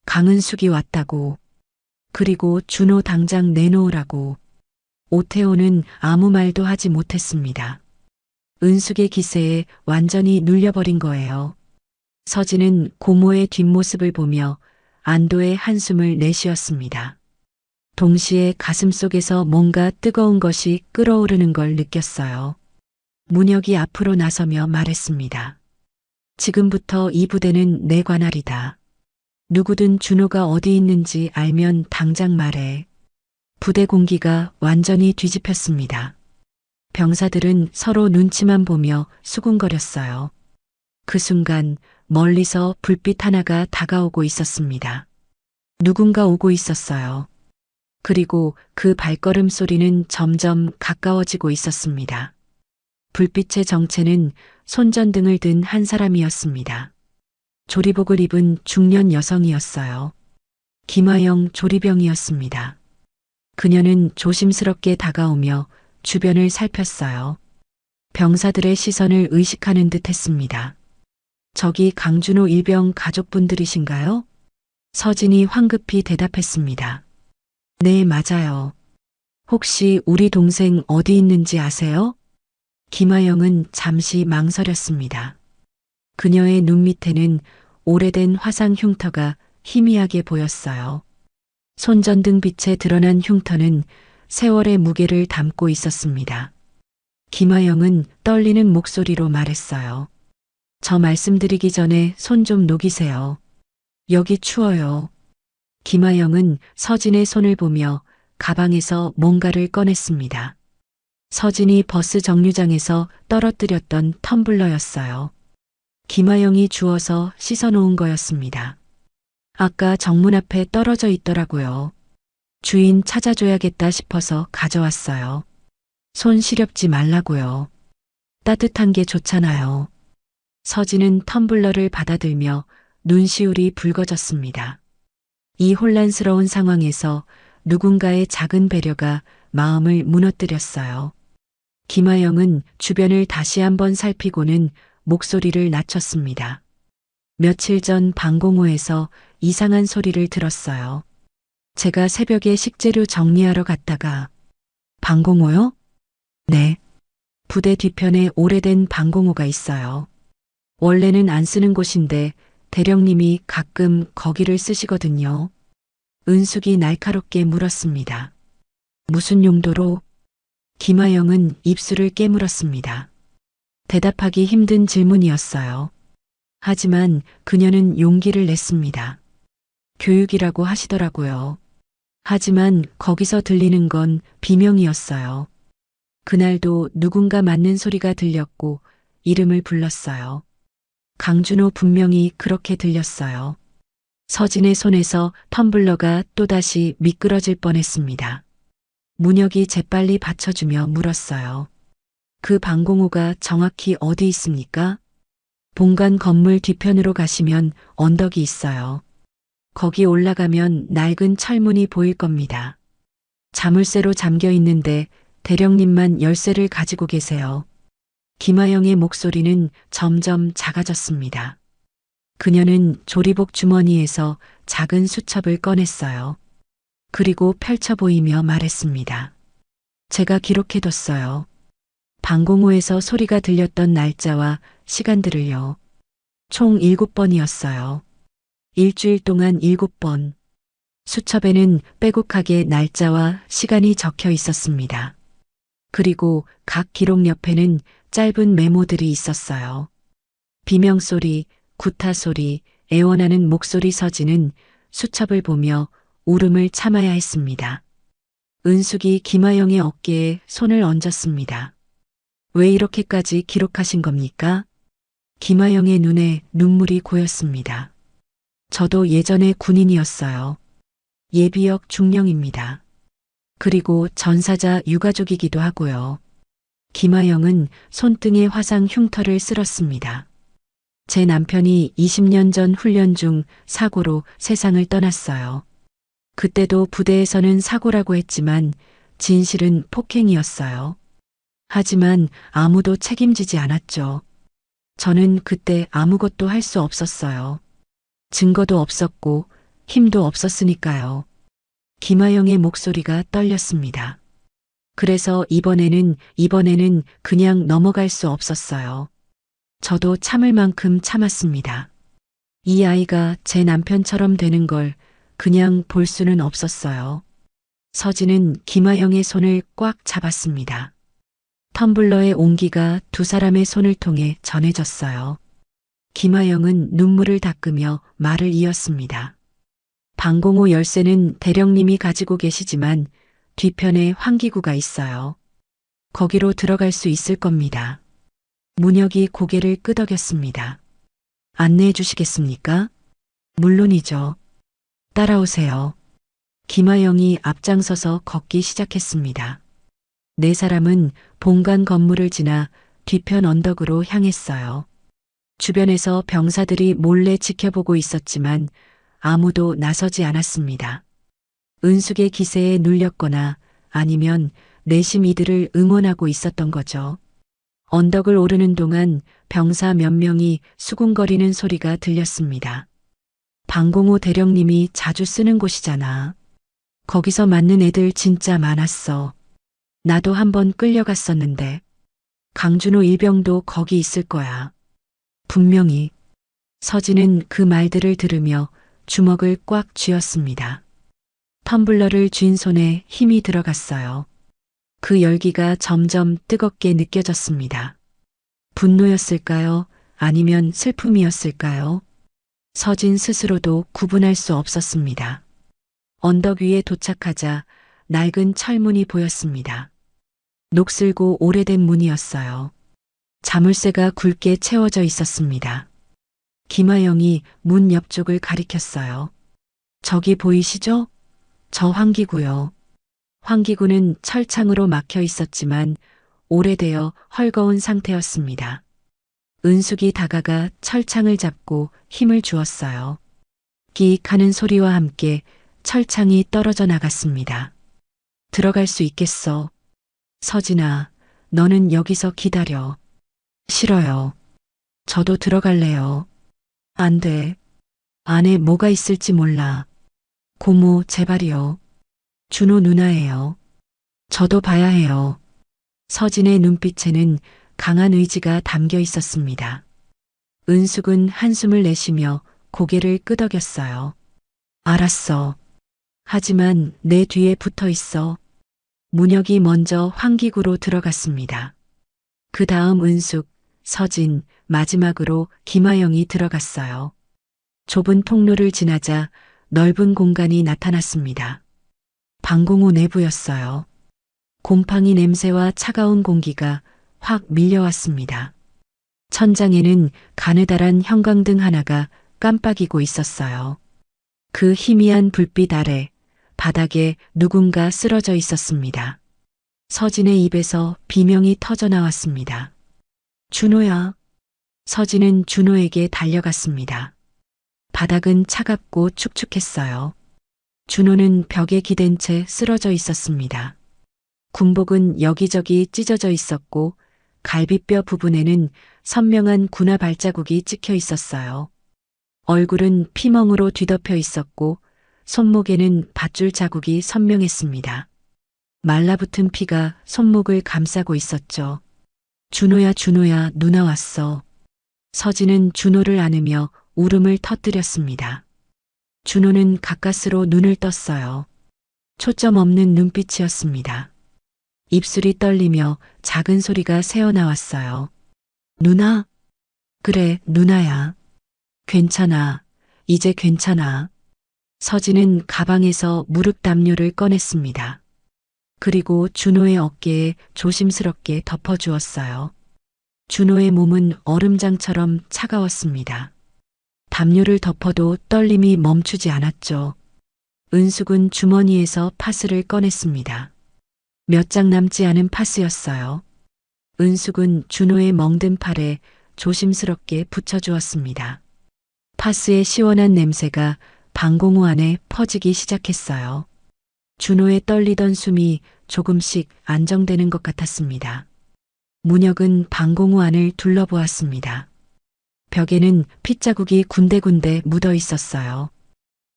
강은숙이 왔다고. 그리고 준호 당장 내놓으라고. 오태호는 아무 말도 하지 못했습니다. 은숙의 기세에 완전히 눌려버린 거예요. 서진은 고모의 뒷모습을 보며 안도의 한숨을 내쉬었습니다. 동시에 가슴속에서 뭔가 뜨거운 것이 끓어오르는 걸 느꼈어요. 문혁이 앞으로 나서며 말했습니다. 지금부터 이 부대는 내 관할이다. 누구든 준호가 어디 있는지 알면 당장 말해. 부대 공기가 완전히 뒤집혔습니다. 병사들은 서로 눈치만 보며 수군거렸어요. 그 순간 멀리서 불빛 하나가 다가오고 있었습니다. 누군가 오고 있었어요. 그리고 그 발걸음 소리는 점점 가까워지고 있었습니다. 불빛의 정체는 손전등을 든 한 사람이었습니다. 조리복을 입은 중년 여성이었어요. 김하영 조리병이었습니다. 그녀는 조심스럽게 다가오며 주변을 살폈어요. 병사들의 시선을 의식하는 듯 했습니다. 저기 강준호 일병 가족분들이신가요? 서진이 황급히 대답했습니다. 네, 맞아요. 혹시 우리 동생 어디 있는지 아세요? 김하영은 잠시 망설였습니다. 그녀의 눈 밑에는 오래된 화상 흉터가 희미하게 보였어요. 손전등 빛에 드러난 흉터는 세월의 무게를 담고 있었습니다. 김하영은 떨리는 목소리로 말했어요. 저 말씀드리기 전에 손 좀 녹이세요. 여기 추워요. 김하영은 서진의 손을 보며 가방에서 뭔가를 꺼냈습니다. 서진이 버스 정류장에서 떨어뜨렸던 텀블러였어요. 김하영이 주워서 씻어놓은 거였습니다. 아까 정문 앞에 떨어져 있더라고요. 주인 찾아줘야겠다 싶어서 가져왔어요. 손 시렵지 말라고요. 따뜻한 게 좋잖아요. 서진은 텀블러를 받아들며 눈시울이 붉어졌습니다. 이 혼란스러운 상황에서 누군가의 작은 배려가 마음을 무너뜨렸어요. 김하영은 주변을 다시 한번 살피고는 목소리를 낮췄습니다. 며칠 전 방공호에서 이상한 소리를 들었어요. 제가 새벽에 식재료 정리하러 갔다가 방공호요? 네. 부대 뒤편에 오래된 방공호가 있어요. 원래는 안 쓰는 곳인데 대령님이 가끔 거기를 쓰시거든요. 은숙이 날카롭게 물었습니다. 무슨 용도로? 김하영은 입술을 깨물었습니다. 대답하기 힘든 질문이었어요. 하지만 그녀는 용기를 냈습니다. 교육이라고 하시더라고요. 하지만 거기서 들리는 건 비명이었어요. 그날도 누군가 맞는 소리가 들렸고 이름을 불렀어요. 강준호 분명히 그렇게 들렸어요. 서진의 손에서 텀블러가 또다시 미끄러질 뻔했습니다. 문혁이 재빨리 받쳐주며 물었어요. 그 방공호가 정확히 어디 있습니까? 본관 건물 뒤편으로 가시면 언덕이 있어요. 거기 올라가면 낡은 철문이 보일 겁니다. 자물쇠로 잠겨 있는데 대령님만 열쇠를 가지고 계세요. 김하영의 목소리는 점점 작아졌습니다. 그녀는 조리복 주머니에서 작은 수첩을 꺼냈어요. 그리고 펼쳐 보이며 말했습니다. 제가 기록해뒀어요. 방공호에서 소리가 들렸던 날짜와 시간들을요. 총 7번이었어요. 일주일 동안 7번. 수첩에는 빼곡하게 날짜와 시간이 적혀 있었습니다. 그리고 각 기록 옆에는 짧은 메모들이 있었어요. 비명소리, 구타소리, 애원하는 목소리. 서진은 수첩을 보며 울음을 참아야 했습니다. 은숙이 김하영의 어깨에 손을 얹었습니다. 왜 이렇게까지 기록하신 겁니까? 김하영의 눈에 눈물이 고였습니다. 저도 예전에 군인이었어요. 예비역 중령입니다. 그리고 전사자 유가족이기도 하고요. 김하영은 손등에 화상 흉터를 쓸었습니다. 제 남편이 20년 전 훈련 중 사고로 세상을 떠났어요. 그때도 부대에서는 사고라고 했지만 진실은 폭행이었어요. 하지만 아무도 책임지지 않았죠. 저는 그때 아무것도 할 수 없었어요. 증거도 없었고 힘도 없었으니까요. 김하영의 목소리가 떨렸습니다. 그래서 이번에는 그냥 넘어갈 수 없었어요. 저도 참을 만큼 참았습니다. 이 아이가 제 남편처럼 되는 걸 그냥 볼 수는 없었어요. 서진은 김하영의 손을 꽉 잡았습니다. 텀블러의 온기가 두 사람의 손을 통해 전해졌어요. 김하영은 눈물을 닦으며 말을 이었습니다. 방공호 열쇠는 대령님이 가지고 계시지만 뒤편에 환기구가 있어요. 거기로 들어갈 수 있을 겁니다. 문혁이 고개를 끄덕였습니다. 안내해 주시겠습니까? 물론이죠. 따라오세요. 김하영이 앞장서서 걷기 시작했습니다. 네 사람은 본관 건물을 지나 뒤편 언덕으로 향했어요. 주변에서 병사들이 몰래 지켜보고 있었지만 아무도 나서지 않았습니다. 은숙의 기세에 눌렸거나 아니면 내심 이들을 응원하고 있었던 거죠. 언덕을 오르는 동안 병사 몇 명이 수군거리는 소리가 들렸습니다. 방공호 대령님이 자주 쓰는 곳이잖아. 거기서 맞는 애들 진짜 많았어. 나도 한번 끌려갔었는데. 강준호 일병도 거기 있을 거야. 분명히. 서진은 그 말들을 들으며 주먹을 꽉 쥐었습니다. 텀블러를 쥔 손에 힘이 들어갔어요. 그 열기가 점점 뜨겁게 느껴졌습니다. 분노였을까요? 아니면 슬픔이었을까요? 서진 스스로도 구분할 수 없었습니다. 언덕 위에 도착하자 낡은 철문이 보였습니다. 녹슬고 오래된 문이었어요. 자물쇠가 굵게 채워져 있었습니다. 김하영이 문 옆쪽을 가리켰어요. 저기 보이시죠? 저 환기구요. 환기구는 철창으로 막혀 있었지만 오래되어 헐거운 상태였습니다. 은숙이 다가가 철창을 잡고 힘을 주었어요. 끼익 하는 소리와 함께 철창이 떨어져 나갔습니다. 들어갈 수 있겠어. 서진아, 너는 여기서 기다려. 싫어요. 저도 들어갈래요. 안 돼. 안에 뭐가 있을지 몰라. 고모, 제발이요. 준호 누나예요. 저도 봐야 해요. 서진의 눈빛에는 강한 의지가 담겨 있었습니다. 은숙은 한숨을 내쉬며 고개를 끄덕였어요. 알았어. 하지만 내 뒤에 붙어 있어. 문혁이 먼저 환기구로 들어갔습니다. 그 다음 은숙, 서진, 마지막으로 김하영이 들어갔어요. 좁은 통로를 지나자 넓은 공간이 나타났습니다. 방공호 내부였어요. 곰팡이 냄새와 차가운 공기가 확 밀려왔습니다. 천장에는 가느다란 형광등 하나가 깜빡이고 있었어요. 그 희미한 불빛 아래 바닥에 누군가 쓰러져 있었습니다. 서진의 입에서 비명이 터져 나왔습니다. 준호야. 서진은 준호에게 달려갔습니다. 바닥은 차갑고 축축했어요. 준호는 벽에 기댄 채 쓰러져 있었습니다. 군복은 여기저기 찢어져 있었고 갈비뼈 부분에는 선명한 군화 발자국이 찍혀 있었어요. 얼굴은 피멍으로 뒤덮여 있었고 손목에는 밧줄 자국이 선명했습니다. 말라붙은 피가 손목을 감싸고 있었죠. 준호야, 준호야, 누나 왔어. 서진은 준호를 안으며 울음을 터뜨렸습니다. 준호는 가까스로 눈을 떴어요. 초점 없는 눈빛이었습니다. 입술이 떨리며 작은 소리가 새어나왔어요. 누나? 그래, 누나야. 괜찮아. 이제 괜찮아. 서진은 가방에서 무릎 담요를 꺼냈습니다. 그리고 준호의 어깨에 조심스럽게 덮어주었어요. 준호의 몸은 얼음장처럼 차가웠습니다. 담요를 덮어도 떨림이 멈추지 않았죠. 은숙은 주머니에서 파스를 꺼냈습니다. 몇 장 남지 않은 파스였어요. 은숙은 준호의 멍든 팔에 조심스럽게 붙여주었습니다. 파스의 시원한 냄새가 방공호 안에 퍼지기 시작했어요. 준호의 떨리던 숨이 조금씩 안정되는 것 같았습니다. 문혁은 방공호 안을 둘러보았습니다. 벽에는 핏자국이 군데군데 묻어 있었어요.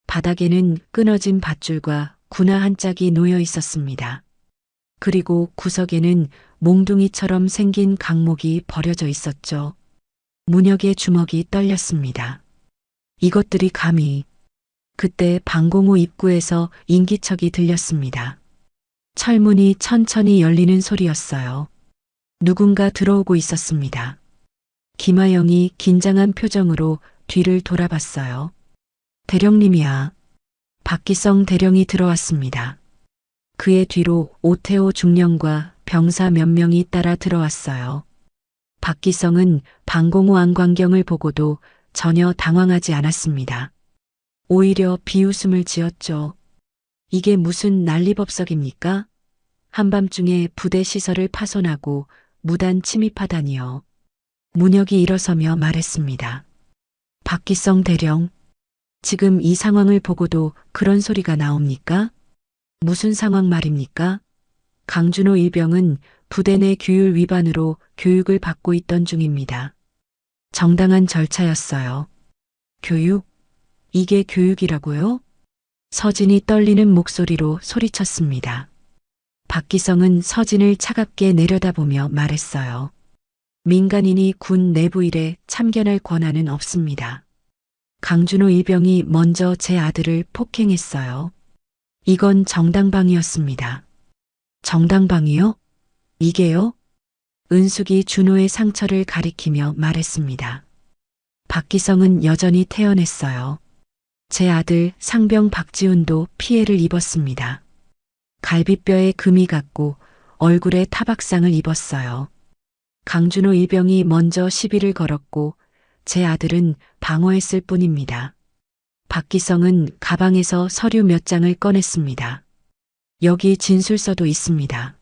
바닥에는 끊어진 밧줄과 구나 한 짝이 놓여 있었습니다. 그리고 구석에는 몽둥이처럼 생긴 강목이 버려져 있었죠. 문혁의 주먹이 떨렸습니다. 이것들이 감히. 그때 방공호 입구에서 인기척이 들렸습니다. 철문이 천천히 열리는 소리였어요. 누군가 들어오고 있었습니다. 김하영이 긴장한 표정으로 뒤를 돌아봤어요. 대령님이야. 박기성 대령이 들어왔습니다. 그의 뒤로 오태호 중령과 병사 몇 명이 따라 들어왔어요. 박기성은 방공호 안광경을 보고도 전혀 당황하지 않았습니다. 오히려 비웃음을 지었죠. 이게 무슨 난리법석입니까? 한밤중에 부대 시설을 파손하고 무단 침입하다니요. 문혁이 일어서며 말했습니다. 박기성 대령, 지금 이 상황을 보고도 그런 소리가 나옵니까? 무슨 상황 말입니까? 강준호 일병은 부대 내 규율 위반으로 교육을 받고 있던 중입니다. 정당한 절차였어요. 교육? 이게 교육이라고요? 서진이 떨리는 목소리로 소리쳤습니다. 박기성은 서진을 차갑게 내려다보며 말했어요. 민간인이 군 내부 일에 참견할 권한은 없습니다. 강준호 일병이 먼저 제 아들을 폭행했어요. 이건 정당방위였습니다. 정당방위요? 이게요? 은숙이 준호의 상처를 가리키며 말했습니다. 박기성은 여전히 태연했어요. 제 아들 상병 박지훈도 피해를 입었습니다. 갈비뼈에 금이 갔고 얼굴에 타박상을 입었어요. 강준호 일병이 먼저 시비를 걸었고 제 아들은 방어했을 뿐입니다. 박기성은 가방에서 서류 몇 장을 꺼냈습니다. 여기 진술서도 있습니다.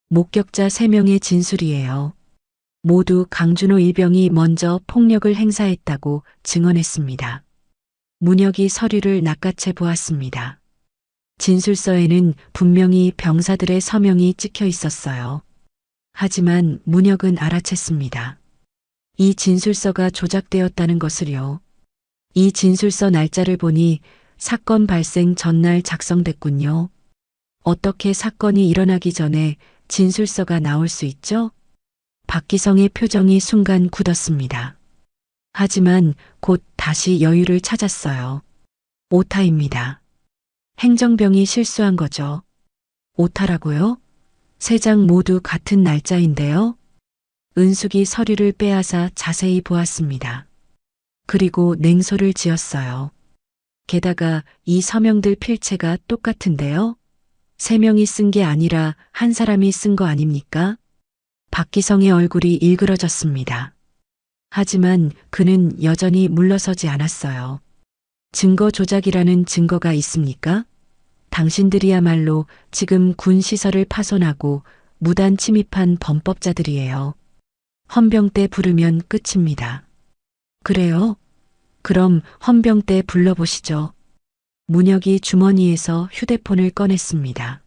목격자 3명의 진술이에요. 모두 강준호 일병이 먼저 폭력을 행사했다고 증언했습니다. 문혁이 서류를 낚아채 보았습니다. 진술서에는 분명히 병사들의 서명이 찍혀 있었어요. 하지만 문혁은 알아챘습니다. 이 진술서가 조작되었다는 것을요. 이 진술서 날짜를 보니 사건 발생 전날 작성됐군요. 어떻게 사건이 일어나기 전에 진술서가 나올 수 있죠? 박기성의 표정이 순간 굳었습니다. 하지만 곧 다시 여유를 찾았어요. 오타입니다. 행정병이 실수한 거죠. 오타라고요? 3장 모두 같은 날짜인데요. 은숙이 서류를 빼앗아 자세히 보았습니다. 그리고 냉소를 지었어요. 게다가 이 서명들 필체가 똑같은데요. 3명이 쓴 게 아니라 한 사람이 쓴 거 아닙니까? 박기성의 얼굴이 일그러졌습니다. 하지만 그는 여전히 물러서지 않았어요. 증거 조작이라는 증거가 있습니까? 당신들이야말로 지금 군 시설을 파손하고 무단 침입한 범법자들이에요. 헌병대 부르면 끝입니다. 그래요? 그럼 헌병대 불러보시죠. 문혁이 주머니에서 휴대폰을 꺼냈습니다.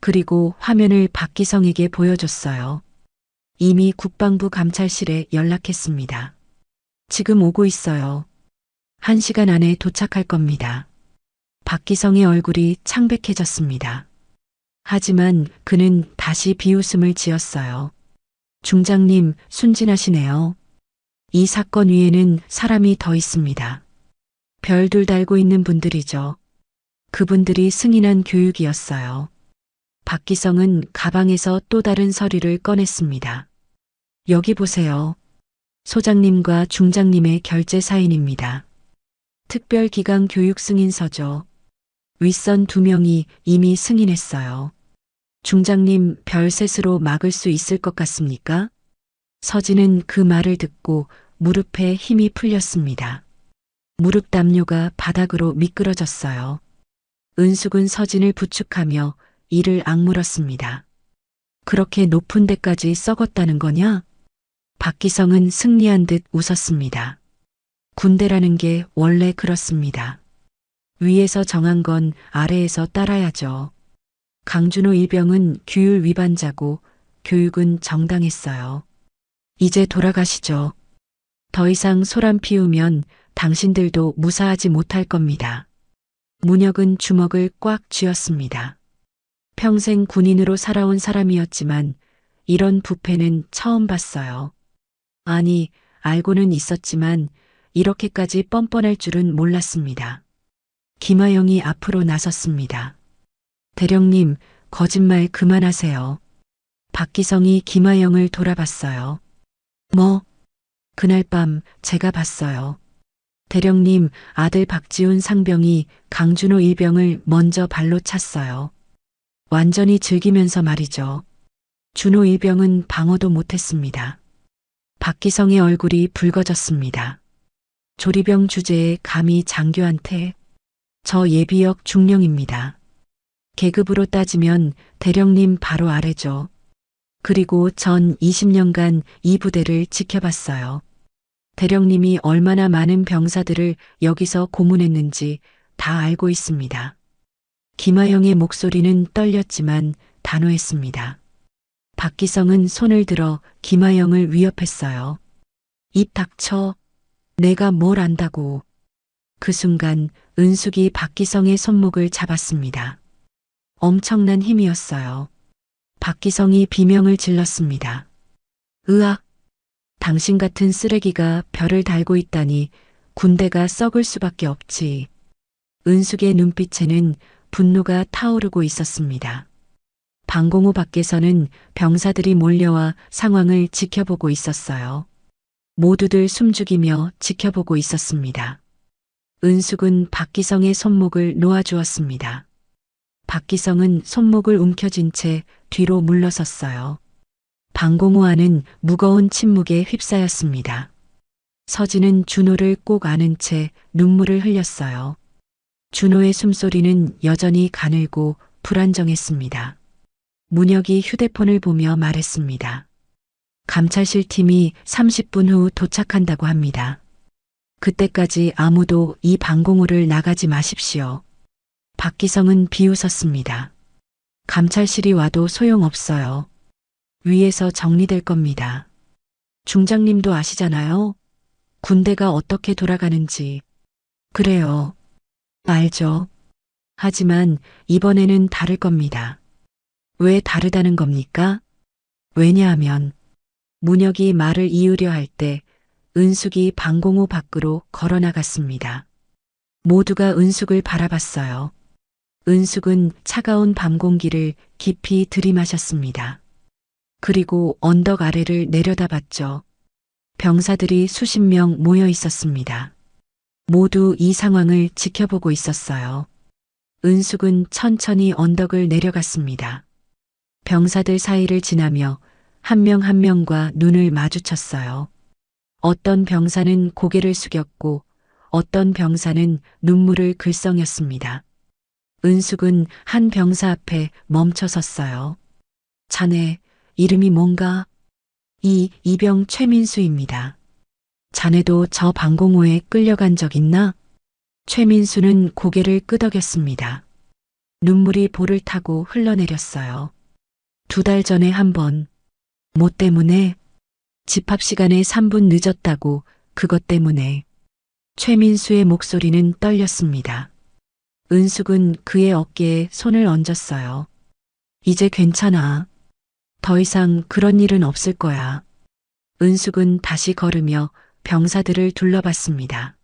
그리고 화면을 박기성에게 보여줬어요. 이미 국방부 감찰실에 연락했습니다. 지금 오고 있어요. 1시간 안에 도착할 겁니다. 박기성의 얼굴이 창백해졌습니다. 하지만 그는 다시 비웃음을 지었어요. 중장님, 순진하시네요. 이 사건 위에는 사람이 더 있습니다. 별들 달고 있는 분들이죠. 그분들이 승인한 교육이었어요. 박기성은 가방에서 또 다른 서류를 꺼냈습니다. 여기 보세요. 소장님과 중장님의 결재 사인입니다. 특별기강 교육 승인서죠. 윗선 2명이 이미 승인했어요. 중장님 별셋으로 막을 수 있을 것 같습니까? 서진은 그 말을 듣고 무릎에 힘이 풀렸습니다. 무릎 담요가 바닥으로 미끄러졌어요. 은숙은 서진을 부축하며 이를 악물었습니다. 그렇게 높은 데까지 썩었다는 거냐? 박기성은 승리한 듯 웃었습니다. 군대라는 게 원래 그렇습니다. 위에서 정한 건 아래에서 따라야죠. 강준호 일병은 규율 위반자고 교육은 정당했어요. 이제 돌아가시죠. 더 이상 소란 피우면 당신들도 무사하지 못할 겁니다. 문혁은 주먹을 꽉 쥐었습니다. 평생 군인으로 살아온 사람이었지만 이런 부패는 처음 봤어요. 아니, 알고는 있었지만 이렇게까지 뻔뻔할 줄은 몰랐습니다. 김하영이 앞으로 나섰습니다. 대령님, 거짓말 그만하세요. 박기성이 김하영을 돌아봤어요. 뭐? 그날 밤 제가 봤어요. 대령님, 아들 박지훈 상병이 강준호 일병을 먼저 발로 찼어요. 완전히 즐기면서 말이죠. 준호 일병은 방어도 못했습니다. 박기성의 얼굴이 붉어졌습니다. 조리병 주제에 감히 장교한테 저 예비역 중령입니다. 계급으로 따지면 대령님 바로 아래죠. 그리고 전 20년간 이 부대를 지켜봤어요. 대령님이 얼마나 많은 병사들을 여기서 고문했는지 다 알고 있습니다. 김하영의 목소리는 떨렸지만 단호했습니다. 박기성은 손을 들어 김하영을 위협했어요. 입 닥쳐. 내가 뭘 안다고. 그 순간 은숙이 박기성의 손목을 잡았습니다. 엄청난 힘이었어요. 박기성이 비명을 질렀습니다. 으악! 당신 같은 쓰레기가 별을 달고 있다니 군대가 썩을 수밖에 없지. 은숙의 눈빛에는 분노가 타오르고 있었습니다. 방공호 밖에서는 병사들이 몰려와 상황을 지켜보고 있었어요. 모두들 숨죽이며 지켜보고 있었습니다. 은숙은 박기성의 손목을 놓아주었습니다. 박기성은 손목을 움켜쥔 채 뒤로 물러섰어요. 방공호 안은 무거운 침묵에 휩싸였습니다. 서진은 준호를 꼭 안은 채 눈물을 흘렸어요. 준호의 숨소리는 여전히 가늘고 불안정했습니다. 문혁이 휴대폰을 보며 말했습니다. 감찰실 팀이 30분 후 도착한다고 합니다. 그때까지 아무도 이 방공호를 나가지 마십시오. 박기성은 비웃었습니다. 감찰실이 와도 소용없어요. 위에서 정리될 겁니다. 중장님도 아시잖아요. 군대가 어떻게 돌아가는지. 그래요. 알죠. 하지만 이번에는 다를 겁니다. 왜 다르다는 겁니까? 왜냐하면 문혁이 말을 이으려 할 때 은숙이 방공호 밖으로 걸어나갔습니다. 모두가 은숙을 바라봤어요. 은숙은 차가운 밤 공기를 깊이 들이마셨습니다. 그리고 언덕 아래를 내려다봤죠. 병사들이 수십 명 모여 있었습니다. 모두 이 상황을 지켜보고 있었어요. 은숙은 천천히 언덕을 내려갔습니다. 병사들 사이를 지나며 한 명 한 명과 눈을 마주쳤어요. 어떤 병사는 고개를 숙였고 어떤 병사는 눈물을 글썽였습니다. 은숙은 한 병사 앞에 멈춰 섰어요. 자네 이름이 뭔가? 이병 최민수입니다. 자네도 저 방공호에 끌려간 적 있나? 최민수는 고개를 끄덕였습니다. 눈물이 볼을 타고 흘러내렸어요. 2달 전에 한 번. 뭐 때문에? 집합 시간에 3분 늦었다고 그것 때문에. 최민수의 목소리는 떨렸습니다. 은숙은 그의 어깨에 손을 얹었어요. 이제 괜찮아. 더 이상 그런 일은 없을 거야. 은숙은 다시 걸으며 병사들을 둘러봤습니다.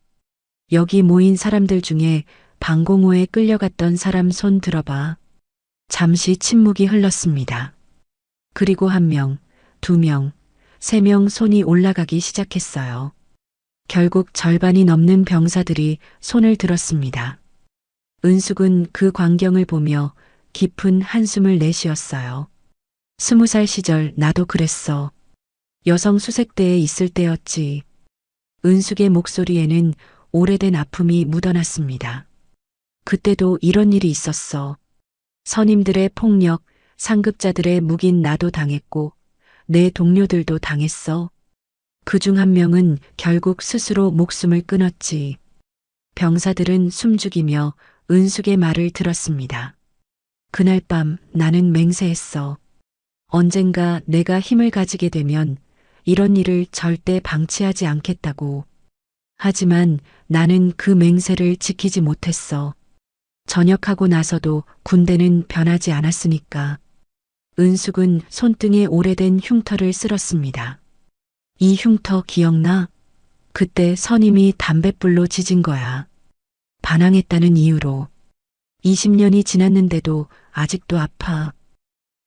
여기 모인 사람들 중에 방공호에 끌려갔던 사람 손 들어봐. 잠시 침묵이 흘렀습니다. 그리고 1명, 2명, 3명 손이 올라가기 시작했어요. 결국 절반이 넘는 병사들이 손을 들었습니다. 은숙은 그 광경을 보며 깊은 한숨을 내쉬었어요. 20살 시절 나도 그랬어. 여성 수색대에 있을 때였지. 은숙의 목소리에는 오래된 아픔이 묻어났습니다. 그때도 이런 일이 있었어. 선임들의 폭력, 상급자들의 묵인 나도 당했고 내 동료들도 당했어. 그중 한 명은 결국 스스로 목숨을 끊었지. 병사들은 숨죽이며 은숙의 말을 들었습니다. 그날 밤 나는 맹세했어. 언젠가 내가 힘을 가지게 되면 이런 일을 절대 방치하지 않겠다고. 하지만 나는 그 맹세를 지키지 못했어. 전역하고 나서도 군대는 변하지 않았으니까. 은숙은 손등에 오래된 흉터를 쓸었습니다. 이 흉터 기억나? 그때 선임이 담뱃불로 지진 거야. 반항했다는 이유로. 20년이 지났는데도 아직도 아파.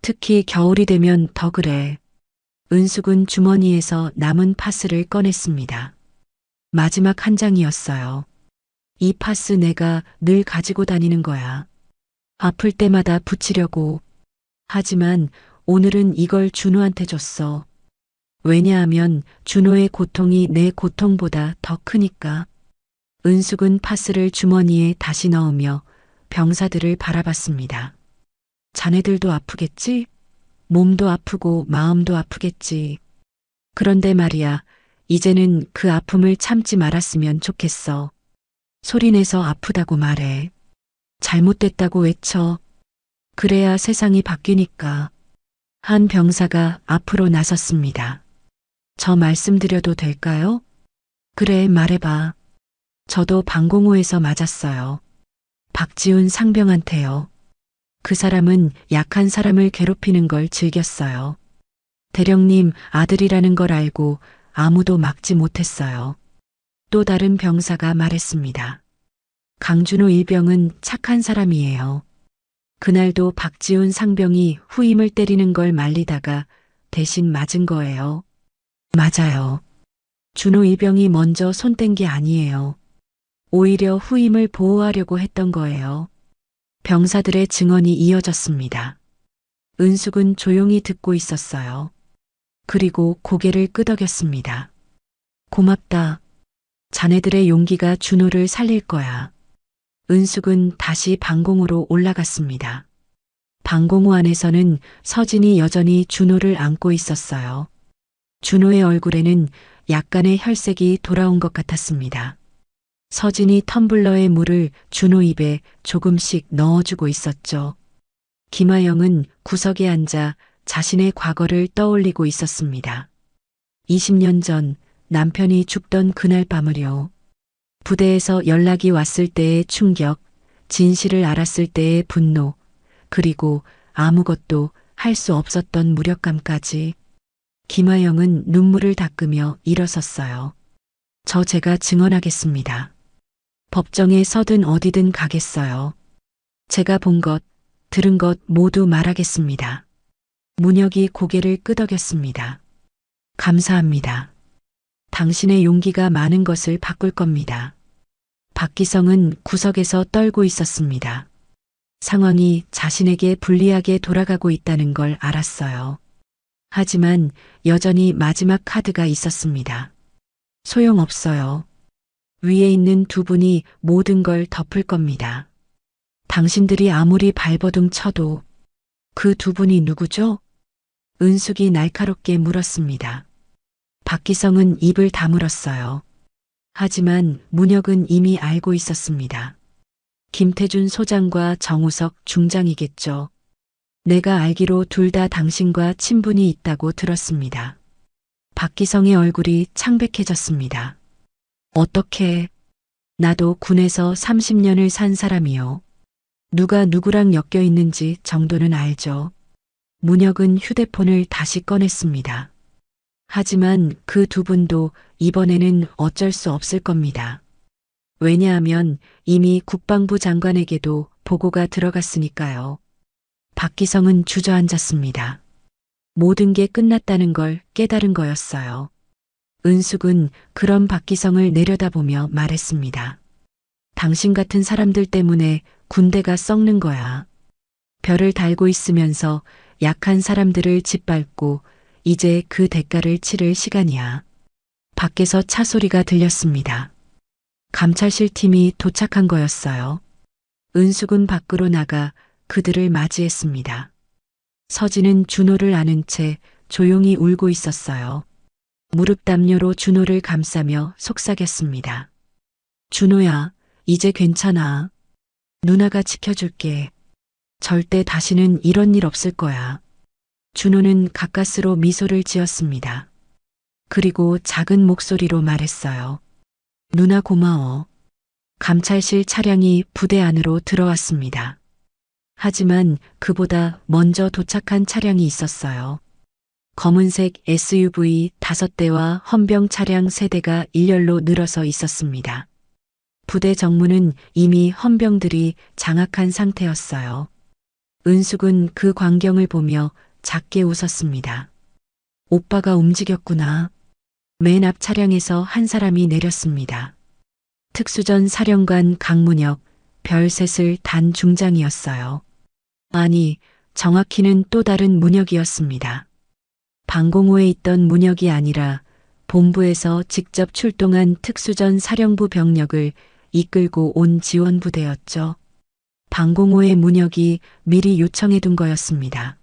특히 겨울이 되면 더 그래. 은숙은 주머니에서 남은 파스를 꺼냈습니다. 마지막 한 장이었어요. 이 파스 내가 늘 가지고 다니는 거야. 아플 때마다 붙이려고. 하지만 오늘은 이걸 준호한테 줬어. 왜냐하면 준호의 고통이 내 고통보다 더 크니까. 은숙은 파스를 주머니에 다시 넣으며 병사들을 바라봤습니다. 자네들도 아프겠지? 몸도 아프고 마음도 아프겠지. 그런데 말이야, 이제는 그 아픔을 참지 말았으면 좋겠어. 소리내서 아프다고 말해. 잘못됐다고 외쳐. 그래야 세상이 바뀌니까. 한 병사가 앞으로 나섰습니다. 저 말씀드려도 될까요? 그래, 말해봐. 저도 방공호에서 맞았어요. 박지훈 상병한테요. 그 사람은 약한 사람을 괴롭히는 걸 즐겼어요. 대령님 아들이라는 걸 알고 아무도 막지 못했어요. 또 다른 병사가 말했습니다. 강준호 일병은 착한 사람이에요. 그날도 박지훈 상병이 후임을 때리는 걸 말리다가 대신 맞은 거예요. 맞아요. 준호 일병이 먼저 손 뗀 게 아니에요. 오히려 후임을 보호하려고 했던 거예요. 병사들의 증언이 이어졌습니다. 은숙은 조용히 듣고 있었어요. 그리고 고개를 끄덕였습니다. 고맙다. 자네들의 용기가 준호를 살릴 거야. 은숙은 다시 방공호로 올라갔습니다. 방공호 안에서는 서진이 여전히 준호를 안고 있었어요. 준호의 얼굴에는 약간의 혈색이 돌아온 것 같았습니다. 서진이 텀블러의 물을 준호 입에 조금씩 넣어주고 있었죠. 김하영은 구석에 앉아 자신의 과거를 떠올리고 있었습니다. 20년 전 남편이 죽던 그날 밤을요. 부대에서 연락이 왔을 때의 충격, 진실을 알았을 때의 분노, 그리고 아무것도 할 수 없었던 무력감까지. 김하영은 눈물을 닦으며 일어섰어요. 제가 증언하겠습니다. 법정에 서든 어디든 가겠어요. 제가 본 것, 들은 것 모두 말하겠습니다. 문혁이 고개를 끄덕였습니다. 감사합니다. 당신의 용기가 많은 것을 바꿀 겁니다. 박기성은 구석에서 떨고 있었습니다. 상황이 자신에게 불리하게 돌아가고 있다는 걸 알았어요. 하지만 여전히 마지막 카드가 있었습니다. 소용없어요. 위에 있는 두 분이 모든 걸 덮을 겁니다. 당신들이 아무리 발버둥 쳐도 그 두 분이 누구죠? 은숙이 날카롭게 물었습니다. 박기성은 입을 다물었어요. 하지만 문혁은 이미 알고 있었습니다. 김태준 소장과 정우석 중장이겠죠. 내가 알기로 둘 다 당신과 친분이 있다고 들었습니다. 박기성의 얼굴이 창백해졌습니다. 어떻게? 나도 군에서 30년을 산 사람이요. 누가 누구랑 엮여 있는지 정도는 알죠. 문혁은 휴대폰을 다시 꺼냈습니다. 하지만 그 두 분도 이번에는 어쩔 수 없을 겁니다. 왜냐하면 이미 국방부 장관에게도 보고가 들어갔으니까요. 박기성은 주저앉았습니다. 모든 게 끝났다는 걸 깨달은 거였어요. 은숙은 그런 박기성을 내려다보며 말했습니다. 당신 같은 사람들 때문에 군대가 썩는 거야. 별을 달고 있으면서 약한 사람들을 짓밟고 이제 그 대가를 치를 시간이야. 밖에서 차 소리가 들렸습니다. 감찰실 팀이 도착한 거였어요. 은숙은 밖으로 나가 그들을 맞이했습니다. 서진은 준호를 아는 채 조용히 울고 있었어요. 무릎 담요로 준호를 감싸며 속삭였습니다. 준호야, 이제 괜찮아. 누나가 지켜줄게. 절대 다시는 이런 일 없을 거야. 준호는 가까스로 미소를 지었습니다. 그리고 작은 목소리로 말했어요. 누나 고마워. 감찰실 차량이 부대 안으로 들어왔습니다. 하지만 그보다 먼저 도착한 차량이 있었어요. 검은색 SUV 5대와 헌병 차량 3대가 일렬로 늘어서 있었습니다. 부대 정문은 이미 헌병들이 장악한 상태였어요. 은숙은 그 광경을 보며 작게 웃었습니다. 오빠가 움직였구나. 맨 앞 차량에서 한 사람이 내렸습니다. 특수전 사령관 강문혁, 별셋을 단 중장이었어요. 아니, 정확히는 또 다른 문혁이었습니다. 방공호에 있던 문혁이 아니라 본부에서 직접 출동한 특수전 사령부 병력을 이끌고 온 지원부대였죠. 방공호의 문혁이 미리 요청해둔 거였습니다.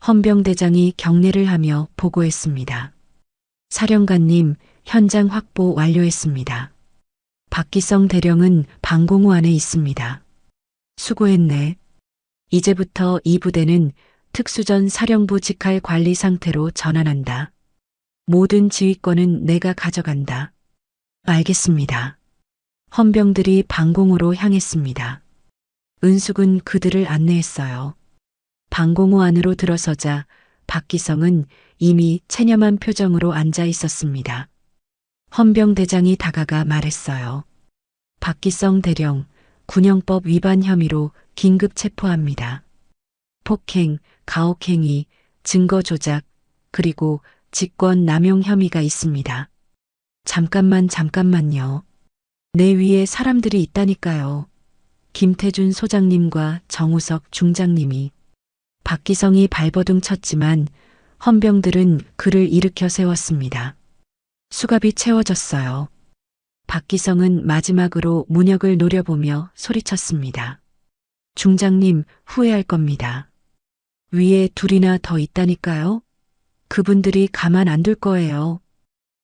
헌병대장이 경례를 하며 보고했습니다. 사령관님, 현장 확보 완료했습니다. 박기성 대령은 방공호 안에 있습니다. 수고했네. 이제부터 이 부대는 특수전 사령부 직할 관리 상태로 전환한다. 모든 지휘권은 내가 가져간다. 알겠습니다. 헌병들이 방공호로 향했습니다. 은숙은 그들을 안내했어요. 방공호 안으로 들어서자 박기성은 이미 체념한 표정으로 앉아 있었습니다. 헌병대장이 다가가 말했어요. 박기성 대령, 군형법 위반 혐의로 긴급 체포합니다. 폭행, 가혹행위, 증거 조작, 그리고 직권 남용 혐의가 있습니다. 잠깐만요. 내 위에 사람들이 있다니까요. 김태준 소장님과 정우석 중장님이. 박기성이 발버둥 쳤지만 헌병들은 그를 일으켜 세웠습니다. 수갑이 채워졌어요. 박기성은 마지막으로 문혁을 노려보며 소리쳤습니다. 중장님, 후회할 겁니다. 위에 둘이나 더 있다니까요? 그분들이 가만 안 둘 거예요.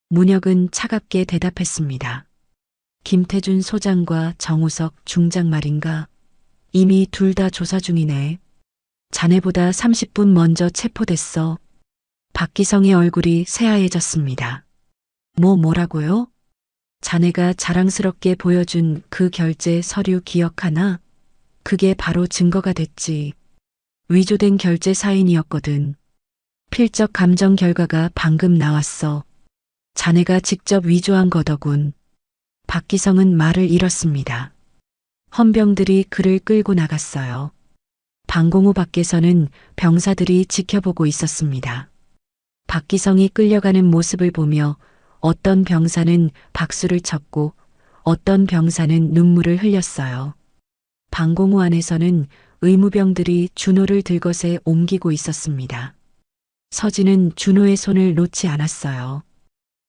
문혁은 차갑게 대답했습니다. 김태준 소장과 정우석 중장 말인가? 이미 둘 다 조사 중이네. 자네보다 30분 먼저 체포됐어. 박기성의 얼굴이 새하얘졌습니다. 뭐라고요? 자네가 자랑스럽게 보여준 그 결제 서류 기억하나? 그게 바로 증거가 됐지. 위조된 결제 사인이었거든. 필적 감정 결과가 방금 나왔어. 자네가 직접 위조한 거더군. 박기성은 말을 잃었습니다. 헌병들이 그를 끌고 나갔어요. 방공호 밖에서는 병사들이 지켜보고 있었습니다. 박기성이 끌려가는 모습을 보며 어떤 병사는 박수를 쳤고 어떤 병사는 눈물을 흘렸어요. 방공호 안에서는 의무병들이 준호를 들것에 옮기고 있었습니다. 서진은 준호의 손을 놓지 않았어요.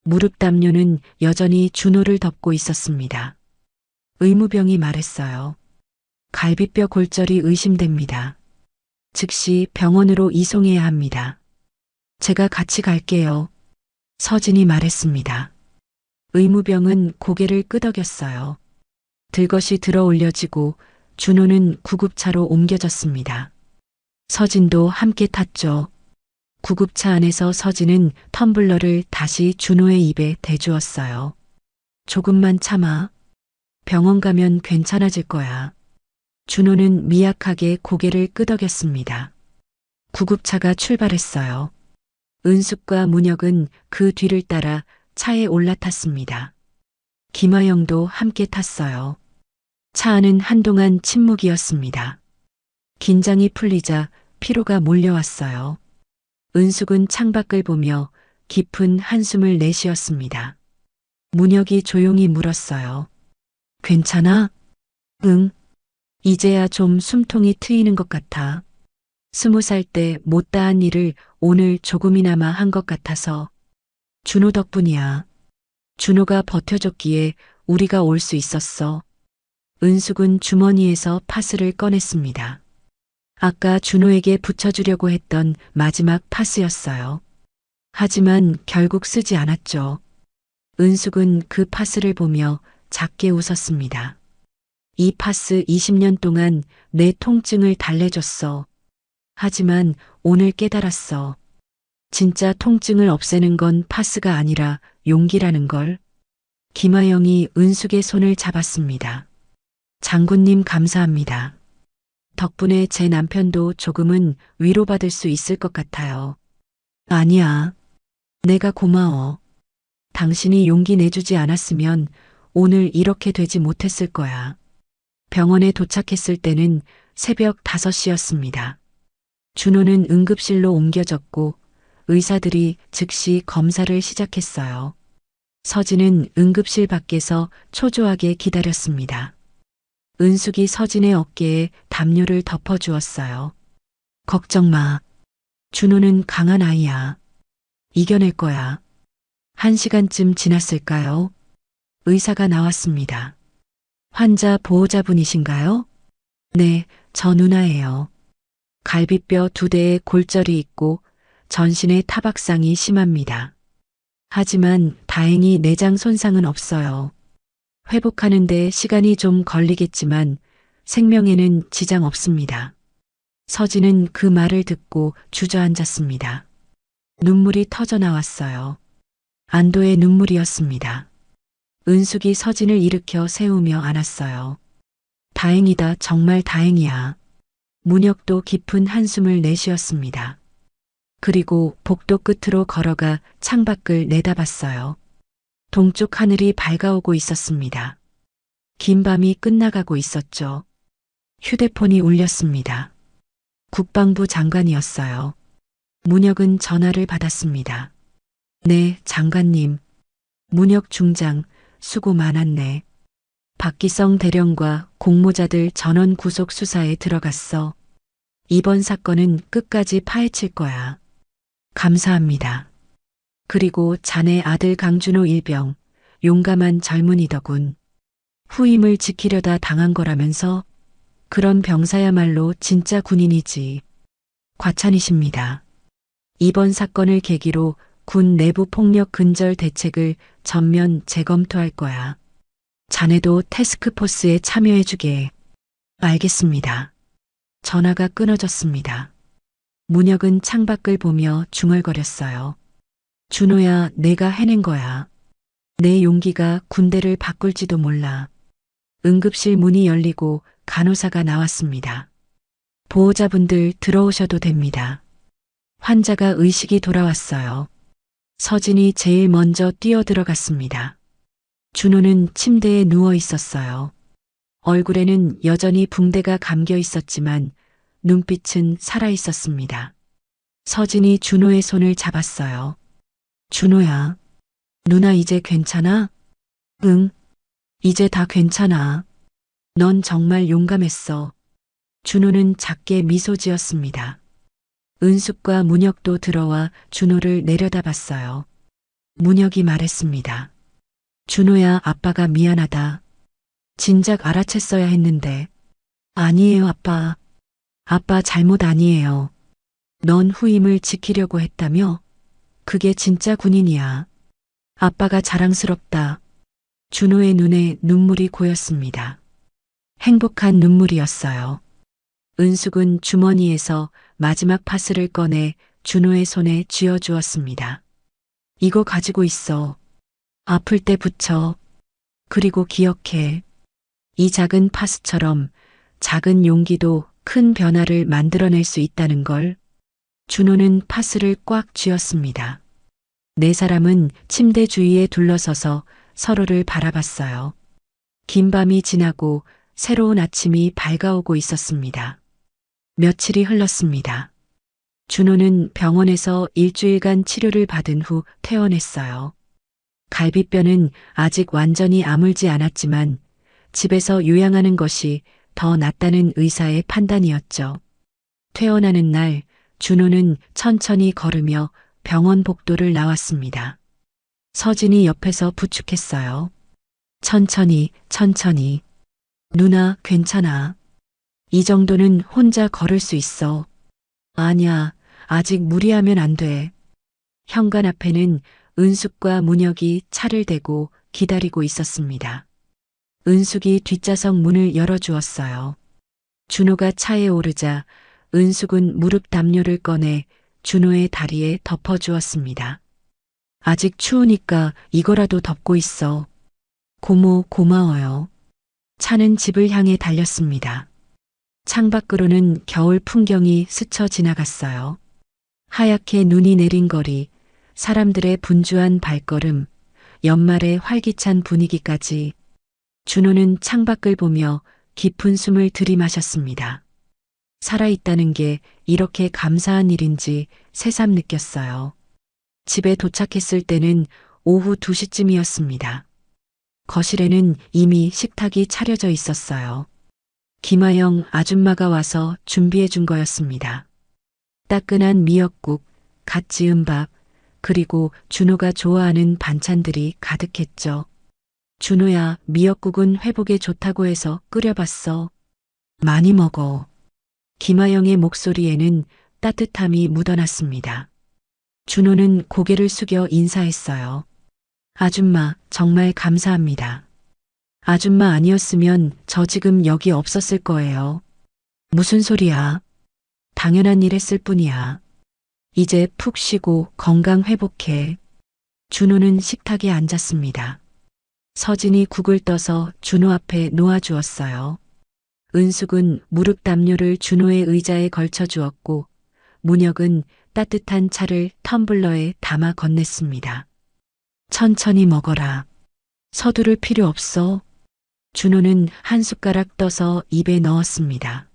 무릎 담요는 여전히 준호를 덮고 있었습니다. 의무병이 말했어요. 갈비뼈 골절이 의심됩니다. 즉시 병원으로 이송해야 합니다. 제가 같이 갈게요. 서진이 말했습니다. 의무병은 고개를 끄덕였어요. 들것이 들어 올려지고 준호는 구급차로 옮겨졌습니다. 서진도 함께 탔죠. 구급차 안에서 서진은 텀블러를 다시 준호의 입에 대주었어요. 조금만 참아. 병원 가면 괜찮아질 거야. 준호는 미약하게 고개를 끄덕였습니다. 구급차가 출발했어요. 은숙과 문혁은 그 뒤를 따라 차에 올라탔습니다. 김화영도 함께 탔어요. 차 안은 한동안 침묵이었습니다. 긴장이 풀리자 피로가 몰려왔어요. 은숙은 창밖을 보며 깊은 한숨을 내쉬었습니다. 문혁이 조용히 물었어요. 괜찮아? 응. 이제야 좀 숨통이 트이는 것 같아. 20살 때 못다한 일을 오늘 조금이나마 한 것 같아서. 준호 덕분이야. 준호가 버텨줬기에 우리가 올 수 있었어. 은숙은 주머니에서 파스를 꺼냈습니다. 아까 준호에게 붙여주려고 했던 마지막 파스였어요. 하지만 결국 쓰지 않았죠. 은숙은 그 파스를 보며 작게 웃었습니다. 이 파스 20년 동안 내 통증을 달래줬어. 하지만 오늘 깨달았어. 진짜 통증을 없애는 건 파스가 아니라 용기라는 걸. 김하영이 은숙의 손을 잡았습니다. 장군님 감사합니다. 덕분에 제 남편도 조금은 위로받을 수 있을 것 같아요. 아니야. 내가 고마워. 당신이 용기 내주지 않았으면 오늘 이렇게 되지 못했을 거야. 병원에 도착했을 때는 새벽 5시였습니다. 준호는 응급실로 옮겨졌고 의사들이 즉시 검사를 시작했어요. 서진은 응급실 밖에서 초조하게 기다렸습니다. 은숙이 서진의 어깨에 담요를 덮어주었어요. 걱정 마. 준호는 강한 아이야. 이겨낼 거야. 1시간쯤 지났을까요? 의사가 나왔습니다. 환자 보호자분이신가요? 네, 저 누나예요. 갈비뼈 2대에 골절이 있고 전신에 타박상이 심합니다. 하지만 다행히 내장 손상은 없어요. 회복하는데 시간이 좀 걸리겠지만 생명에는 지장 없습니다. 서진은 그 말을 듣고 주저앉았습니다. 눈물이 터져 나왔어요. 안도의 눈물이었습니다. 은숙이 서진을 일으켜 세우며 안았어요. 다행이다, 정말 다행이야. 문혁도 깊은 한숨을 내쉬었습니다. 그리고 복도 끝으로 걸어가 창밖을 내다봤어요. 동쪽 하늘이 밝아오고 있었습니다. 긴 밤이 끝나가고 있었죠. 휴대폰이 울렸습니다. 국방부 장관이었어요. 문혁은 전화를 받았습니다. 네, 장관님. 문혁 중장, 수고 많았네. 박기성 대령과 공모자들 전원 구속 수사에 들어갔어. 이번 사건은 끝까지 파헤칠 거야. 감사합니다. 그리고 자네 아들 강준호 일병, 용감한 젊은이더군. 후임을 지키려다 당한 거라면서? 그런 병사야말로 진짜 군인이지. 과찬이십니다. 이번 사건을 계기로 군 내부 폭력 근절 대책을 전면 재검토할 거야. 자네도 태스크포스에 참여해주게. 알겠습니다. 전화가 끊어졌습니다. 문혁은 창밖을 보며 중얼거렸어요. 준호야, 내가 해낸 거야. 내 용기가 군대를 바꿀지도 몰라. 응급실 문이 열리고 간호사가 나왔습니다. 보호자분들 들어오셔도 됩니다. 환자가 의식이 돌아왔어요. 서진이 제일 먼저 뛰어들어갔습니다. 준호는 침대에 누워 있었어요. 얼굴에는 여전히 붕대가 감겨 있었지만 눈빛은 살아 있었습니다. 서진이 준호의 손을 잡았어요. 준호야, 누나 이제 괜찮아? 응, 이제 다 괜찮아. 넌 정말 용감했어. 준호는 작게 미소 지었습니다. 은숙과 문혁도 들어와 준호를 내려다봤어요. 문혁이 말했습니다. 준호야, 아빠가 미안하다. 진작 알아챘어야 했는데. 아니에요, 아빠. 아빠 잘못 아니에요. 넌 후임을 지키려고 했다며? 그게 진짜 군인이야. 아빠가 자랑스럽다. 준호의 눈에 눈물이 고였습니다. 행복한 눈물이었어요. 은숙은 주머니에서 마지막 파스를 꺼내 준호의 손에 쥐어주었습니다. 이거 가지고 있어. 아플 때 붙여. 그리고 기억해. 이 작은 파스처럼 작은 용기도 큰 변화를 만들어낼 수 있다는 걸. 준호는 파스를 꽉 쥐었습니다. 네 사람은 침대 주위에 둘러서서 서로를 바라봤어요. 긴 밤이 지나고 새로운 아침이 밝아오고 있었습니다. 며칠이 흘렀습니다. 준호는 병원에서 일주일간 치료를 받은 후 퇴원했어요. 갈비뼈는 아직 완전히 아물지 않았지만 집에서 요양하는 것이 더 낫다는 의사의 판단이었죠. 퇴원하는 날 준호는 천천히 걸으며 병원 복도를 나왔습니다. 서진이 옆에서 부축했어요. 천천히, 천천히. 누나, 괜찮아. 이 정도는 혼자 걸을 수 있어. 아니야, 아직 무리하면 안 돼. 현관 앞에는 은숙과 문혁이 차를 대고 기다리고 있었습니다. 은숙이 뒷좌석 문을 열어주었어요. 준호가 차에 오르자 은숙은 무릎 담요를 꺼내 준호의 다리에 덮어주었습니다. 아직 추우니까 이거라도 덮고 있어. 고모 고마워요. 차는 집을 향해 달렸습니다. 창밖으로는 겨울 풍경이 스쳐 지나갔어요. 하얗게 눈이 내린 거리, 사람들의 분주한 발걸음, 연말의 활기찬 분위기까지. 준호는 창밖을 보며 깊은 숨을 들이마셨습니다. 살아있다는 게 이렇게 감사한 일인지 새삼 느꼈어요. 집에 도착했을 때는 오후 2시쯤이었습니다. 거실에는 이미 식탁이 차려져 있었어요. 김아영 아줌마가 와서 준비해 준 거였습니다. 따끈한 미역국, 갓 지은 밥, 그리고 준호가 좋아하는 반찬들이 가득했죠. 준호야, 미역국은 회복에 좋다고 해서 끓여봤어. 많이 먹어. 김아영의 목소리에는 따뜻함이 묻어났습니다. 준호는 고개를 숙여 인사했어요. 아줌마, 정말 감사합니다. 아줌마 아니었으면 저 지금 여기 없었을 거예요. 무슨 소리야? 당연한 일 했을 뿐이야. 이제 푹 쉬고 건강 회복해. 준호는 식탁에 앉았습니다. 서진이 국을 떠서 준호 앞에 놓아주었어요. 은숙은 무릎 담요를 준호의 의자에 걸쳐 주었고 문혁은 따뜻한 차를 텀블러에 담아 건넸습니다. 천천히 먹어라. 서두를 필요 없어. 준호는 한 숟가락 떠서 입에 넣었습니다.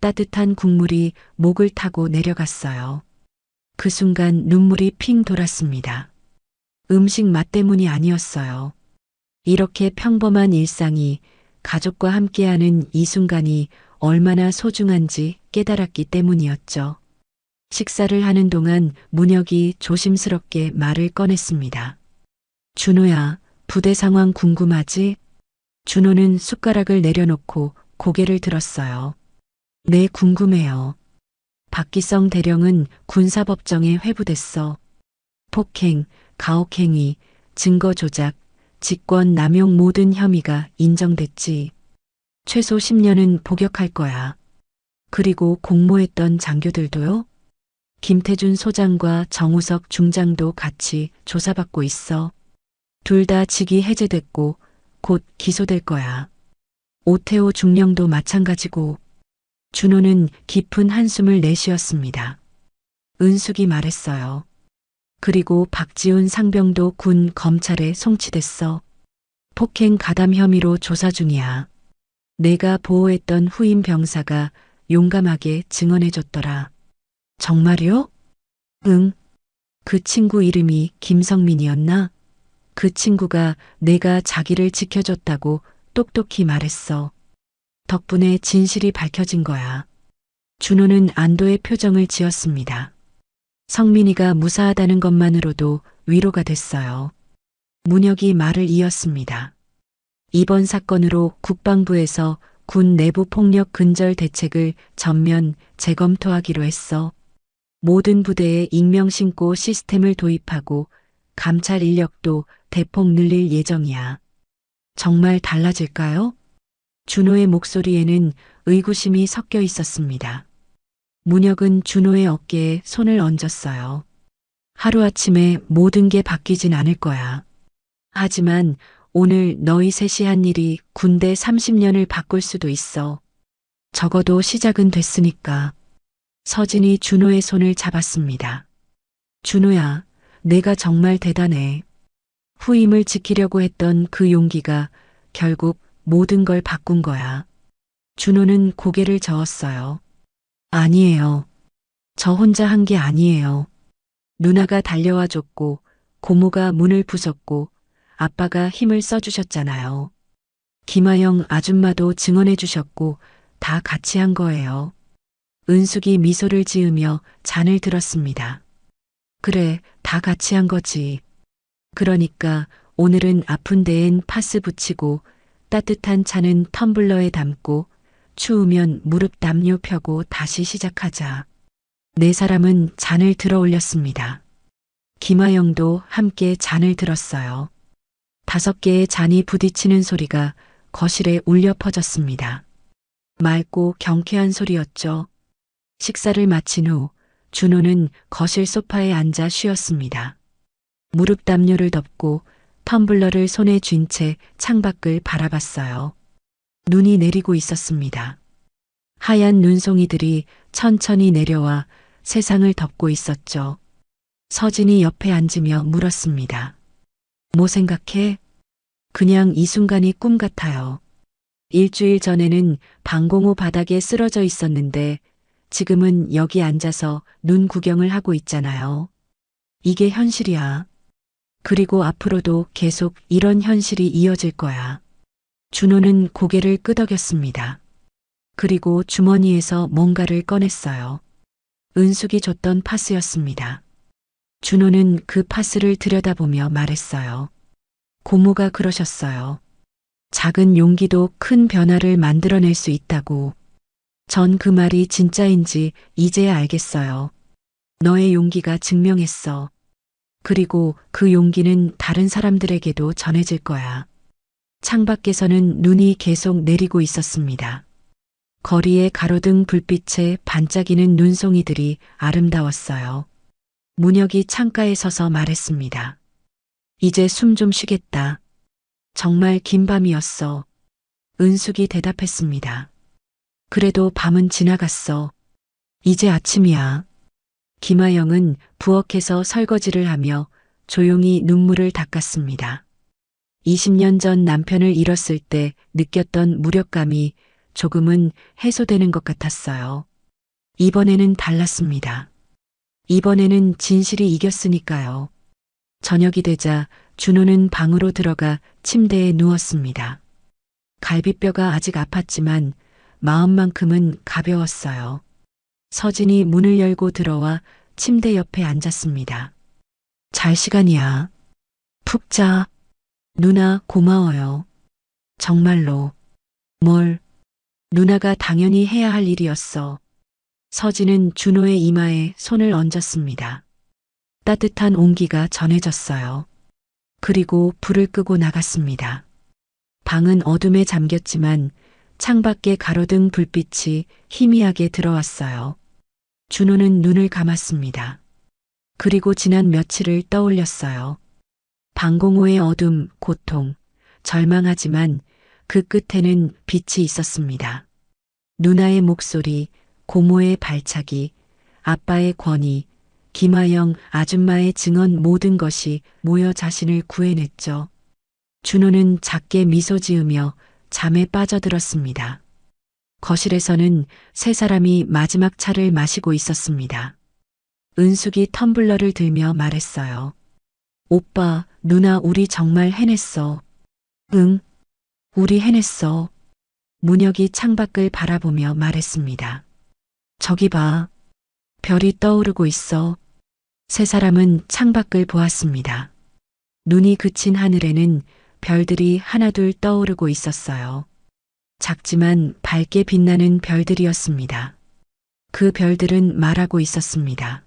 따뜻한 국물이 목을 타고 내려갔어요. 그 순간 눈물이 핑 돌았습니다. 음식 맛 때문이 아니었어요. 이렇게 평범한 일상이 가족과 함께하는 이 순간이 얼마나 소중한지 깨달았기 때문이었죠. 식사를 하는 동안 문혁이 조심스럽게 말을 꺼냈습니다. 준호야, 부대 상황 궁금하지? 준호는 숟가락을 내려놓고 고개를 들었어요. 네, 궁금해요. 박기성 대령은 군사법정에 회부됐어. 폭행, 가혹행위, 증거 조작, 직권 남용 모든 혐의가 인정됐지. 최소 10년은 복역할 거야. 그리고 공모했던 장교들도요? 김태준 소장과 정우석 중장도 같이 조사받고 있어. 둘 다 직위 해제됐고 곧 기소될 거야. 오태호 중령도 마찬가지고. 준호는 깊은 한숨을 내쉬었습니다. 은숙이 말했어요. 그리고 박지훈 상병도 군 검찰에 송치됐어. 폭행 가담 혐의로 조사 중이야. 내가 보호했던 후임 병사가 용감하게 증언해줬더라. 정말요? 응. 그 친구 이름이 김성민이었나? 그 친구가 내가 자기를 지켜줬다고 똑똑히 말했어. 덕분에 진실이 밝혀진 거야. 준호는 안도의 표정을 지었습니다. 성민이가 무사하다는 것만으로도 위로가 됐어요. 문혁이 말을 이었습니다. 이번 사건으로 국방부에서 군 내부 폭력 근절 대책을 전면 재검토하기로 했어. 모든 부대에 익명 신고 시스템을 도입하고 감찰 인력도 대폭 늘릴 예정이야. 정말 달라질까요? 준호의 목소리에는 의구심이 섞여 있었습니다. 문혁은 준호의 어깨에 손을 얹었어요. 하루아침에 모든 게 바뀌진 않을 거야. 하지만 오늘 너희 셋이 한 일이 군대 30년을 바꿀 수도 있어. 적어도 시작은 됐으니까. 서진이 준호의 손을 잡았습니다. 준호야, 내가 정말 대단해. 후임을 지키려고 했던 그 용기가 결국 모든 걸 바꾼 거야. 준호는 고개를 저었어요. 아니에요. 저 혼자 한 게 아니에요. 누나가 달려와 줬고 고모가 문을 부쉈고 아빠가 힘을 써주셨잖아요. 김아영 아줌마도 증언해 주셨고 다 같이 한 거예요. 은숙이 미소를 지으며 잔을 들었습니다. 그래, 다 같이 한 거지. 그러니까 오늘은 아픈 데엔 파스 붙이고 따뜻한 차는 텀블러에 담고 추우면 무릎 담요 펴고 다시 시작하자. 네 사람은 잔을 들어 올렸습니다. 김하영도 함께 잔을 들었어요. 5개의 잔이 부딪히는 소리가 거실에 울려 퍼졌습니다. 맑고 경쾌한 소리였죠. 식사를 마친 후 준호는 거실 소파에 앉아 쉬었습니다. 무릎 담요를 덮고 텀블러를 손에 쥔 채 창밖을 바라봤어요. 눈이 내리고 있었습니다. 하얀 눈송이들이 천천히 내려와 세상을 덮고 있었죠. 서진이 옆에 앉으며 물었습니다. 뭐 생각해? 그냥 이 순간이 꿈 같아요. 일주일 전에는 방공호 바닥에 쓰러져 있었는데 지금은 여기 앉아서 눈 구경을 하고 있잖아요. 이게 현실이야. 그리고 앞으로도 계속 이런 현실이 이어질 거야. 준호는 고개를 끄덕였습니다. 그리고 주머니에서 뭔가를 꺼냈어요. 은숙이 줬던 파스였습니다. 준호는 그 파스를 들여다보며 말했어요. 고모가 그러셨어요. 작은 용기도 큰 변화를 만들어낼 수 있다고. 전 그 말이 진짜인지 이제야 알겠어요. 너의 용기가 증명했어. 그리고 그 용기는 다른 사람들에게도 전해질 거야. 창밖에서는 눈이 계속 내리고 있었습니다. 거리의 가로등 불빛에 반짝이는 눈송이들이 아름다웠어요. 문혁이 창가에 서서 말했습니다. 이제 숨 좀 쉬겠다. 정말 긴 밤이었어. 은숙이 대답했습니다. 그래도 밤은 지나갔어. 이제 아침이야. 김하영은 부엌에서 설거지를 하며 조용히 눈물을 닦았습니다. 20년 전 남편을 잃었을 때 느꼈던 무력감이 조금은 해소되는 것 같았어요. 이번에는 달랐습니다. 이번에는 진실이 이겼으니까요. 저녁이 되자 준호는 방으로 들어가 침대에 누웠습니다. 갈비뼈가 아직 아팠지만 마음만큼은 가벼웠어요. 서진이 문을 열고 들어와 침대 옆에 앉았습니다. 잘 시간이야. 푹 자. 누나 고마워요. 정말로. 뭘? 누나가 당연히 해야 할 일이었어. 서진은 준호의 이마에 손을 얹었습니다. 따뜻한 온기가 전해졌어요. 그리고 불을 끄고 나갔습니다. 방은 어둠에 잠겼지만 창밖의 가로등 불빛이 희미하게 들어왔어요. 준호는 눈을 감았습니다. 그리고 지난 며칠을 떠올렸어요. 방공호의 어둠, 고통, 절망하지만 그 끝에는 빛이 있었습니다. 누나의 목소리, 고모의 발차기, 아빠의 권위, 김하영 아줌마의 증언 모든 것이 모여 자신을 구해냈죠. 준호는 작게 미소 지으며 잠에 빠져들었습니다. 거실에서는 세 사람이 마지막 차를 마시고 있었습니다. 은숙이 텀블러를 들며 말했어요. 오빠, 누나 우리 정말 해냈어. 응, 우리 해냈어. 문혁이 창밖을 바라보며 말했습니다. 저기 봐. 별이 떠오르고 있어. 세 사람은 창밖을 보았습니다. 눈이 그친 하늘에는 별들이 하나둘 떠오르고 있었어요. 작지만 밝게 빛나는 별들이었습니다. 그 별들은 말하고 있었습니다.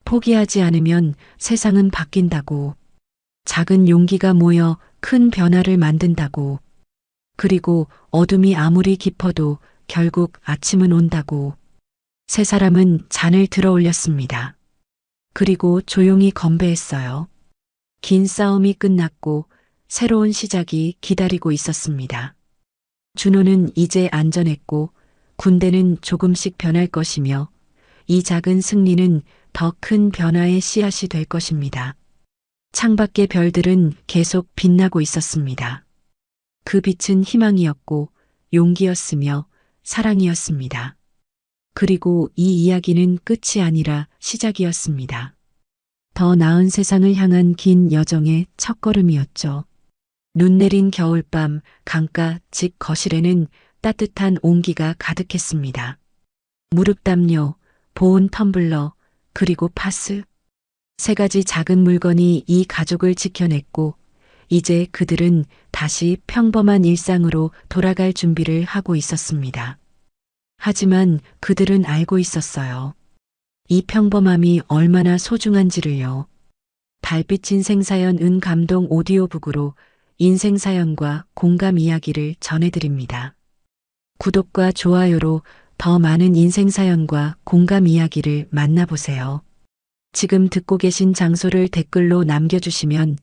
포기하지 않으면 세상은 바뀐다고. 작은 용기가 모여 큰 변화를 만든다고. 그리고 어둠이 아무리 깊어도 결국 아침은 온다고. 세 사람은 잔을 들어 올렸습니다. 그리고 조용히 건배했어요. 긴 싸움이 끝났고 새로운 시작이 기다리고 있었습니다. 준호는 이제 안전했고 군대는 조금씩 변할 것이며 이 작은 승리는 더 큰 변화의 씨앗이 될 것입니다. 창밖의 별들은 계속 빛나고 있었습니다. 그 빛은 희망이었고 용기였으며 사랑이었습니다. 그리고 이 이야기는 끝이 아니라 시작이었습니다. 더 나은 세상을 향한 긴 여정의 첫걸음이었죠. 눈 내린 겨울밤 강가 집 거실에는 따뜻한 온기가 가득했습니다. 무릎 담요, 보온 텀블러, 그리고 파스. 세 가지 작은 물건이 이 가족을 지켜냈고 이제 그들은 다시 평범한 일상으로 돌아갈 준비를 하고 있었습니다. 하지만 그들은 알고 있었어요. 이 평범함이 얼마나 소중한지를요. 달빛인 생사연 감동 오디오북으로 인생사연과 공감 이야기를 전해드립니다. 구독과 좋아요로 더 많은 인생사연과 공감 이야기를 만나보세요. 지금 듣고 계신 장소를 댓글로 남겨주시면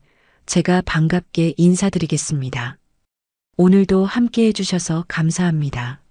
제가 반갑게 인사드리겠습니다. 오늘도 함께 해주셔서 감사합니다.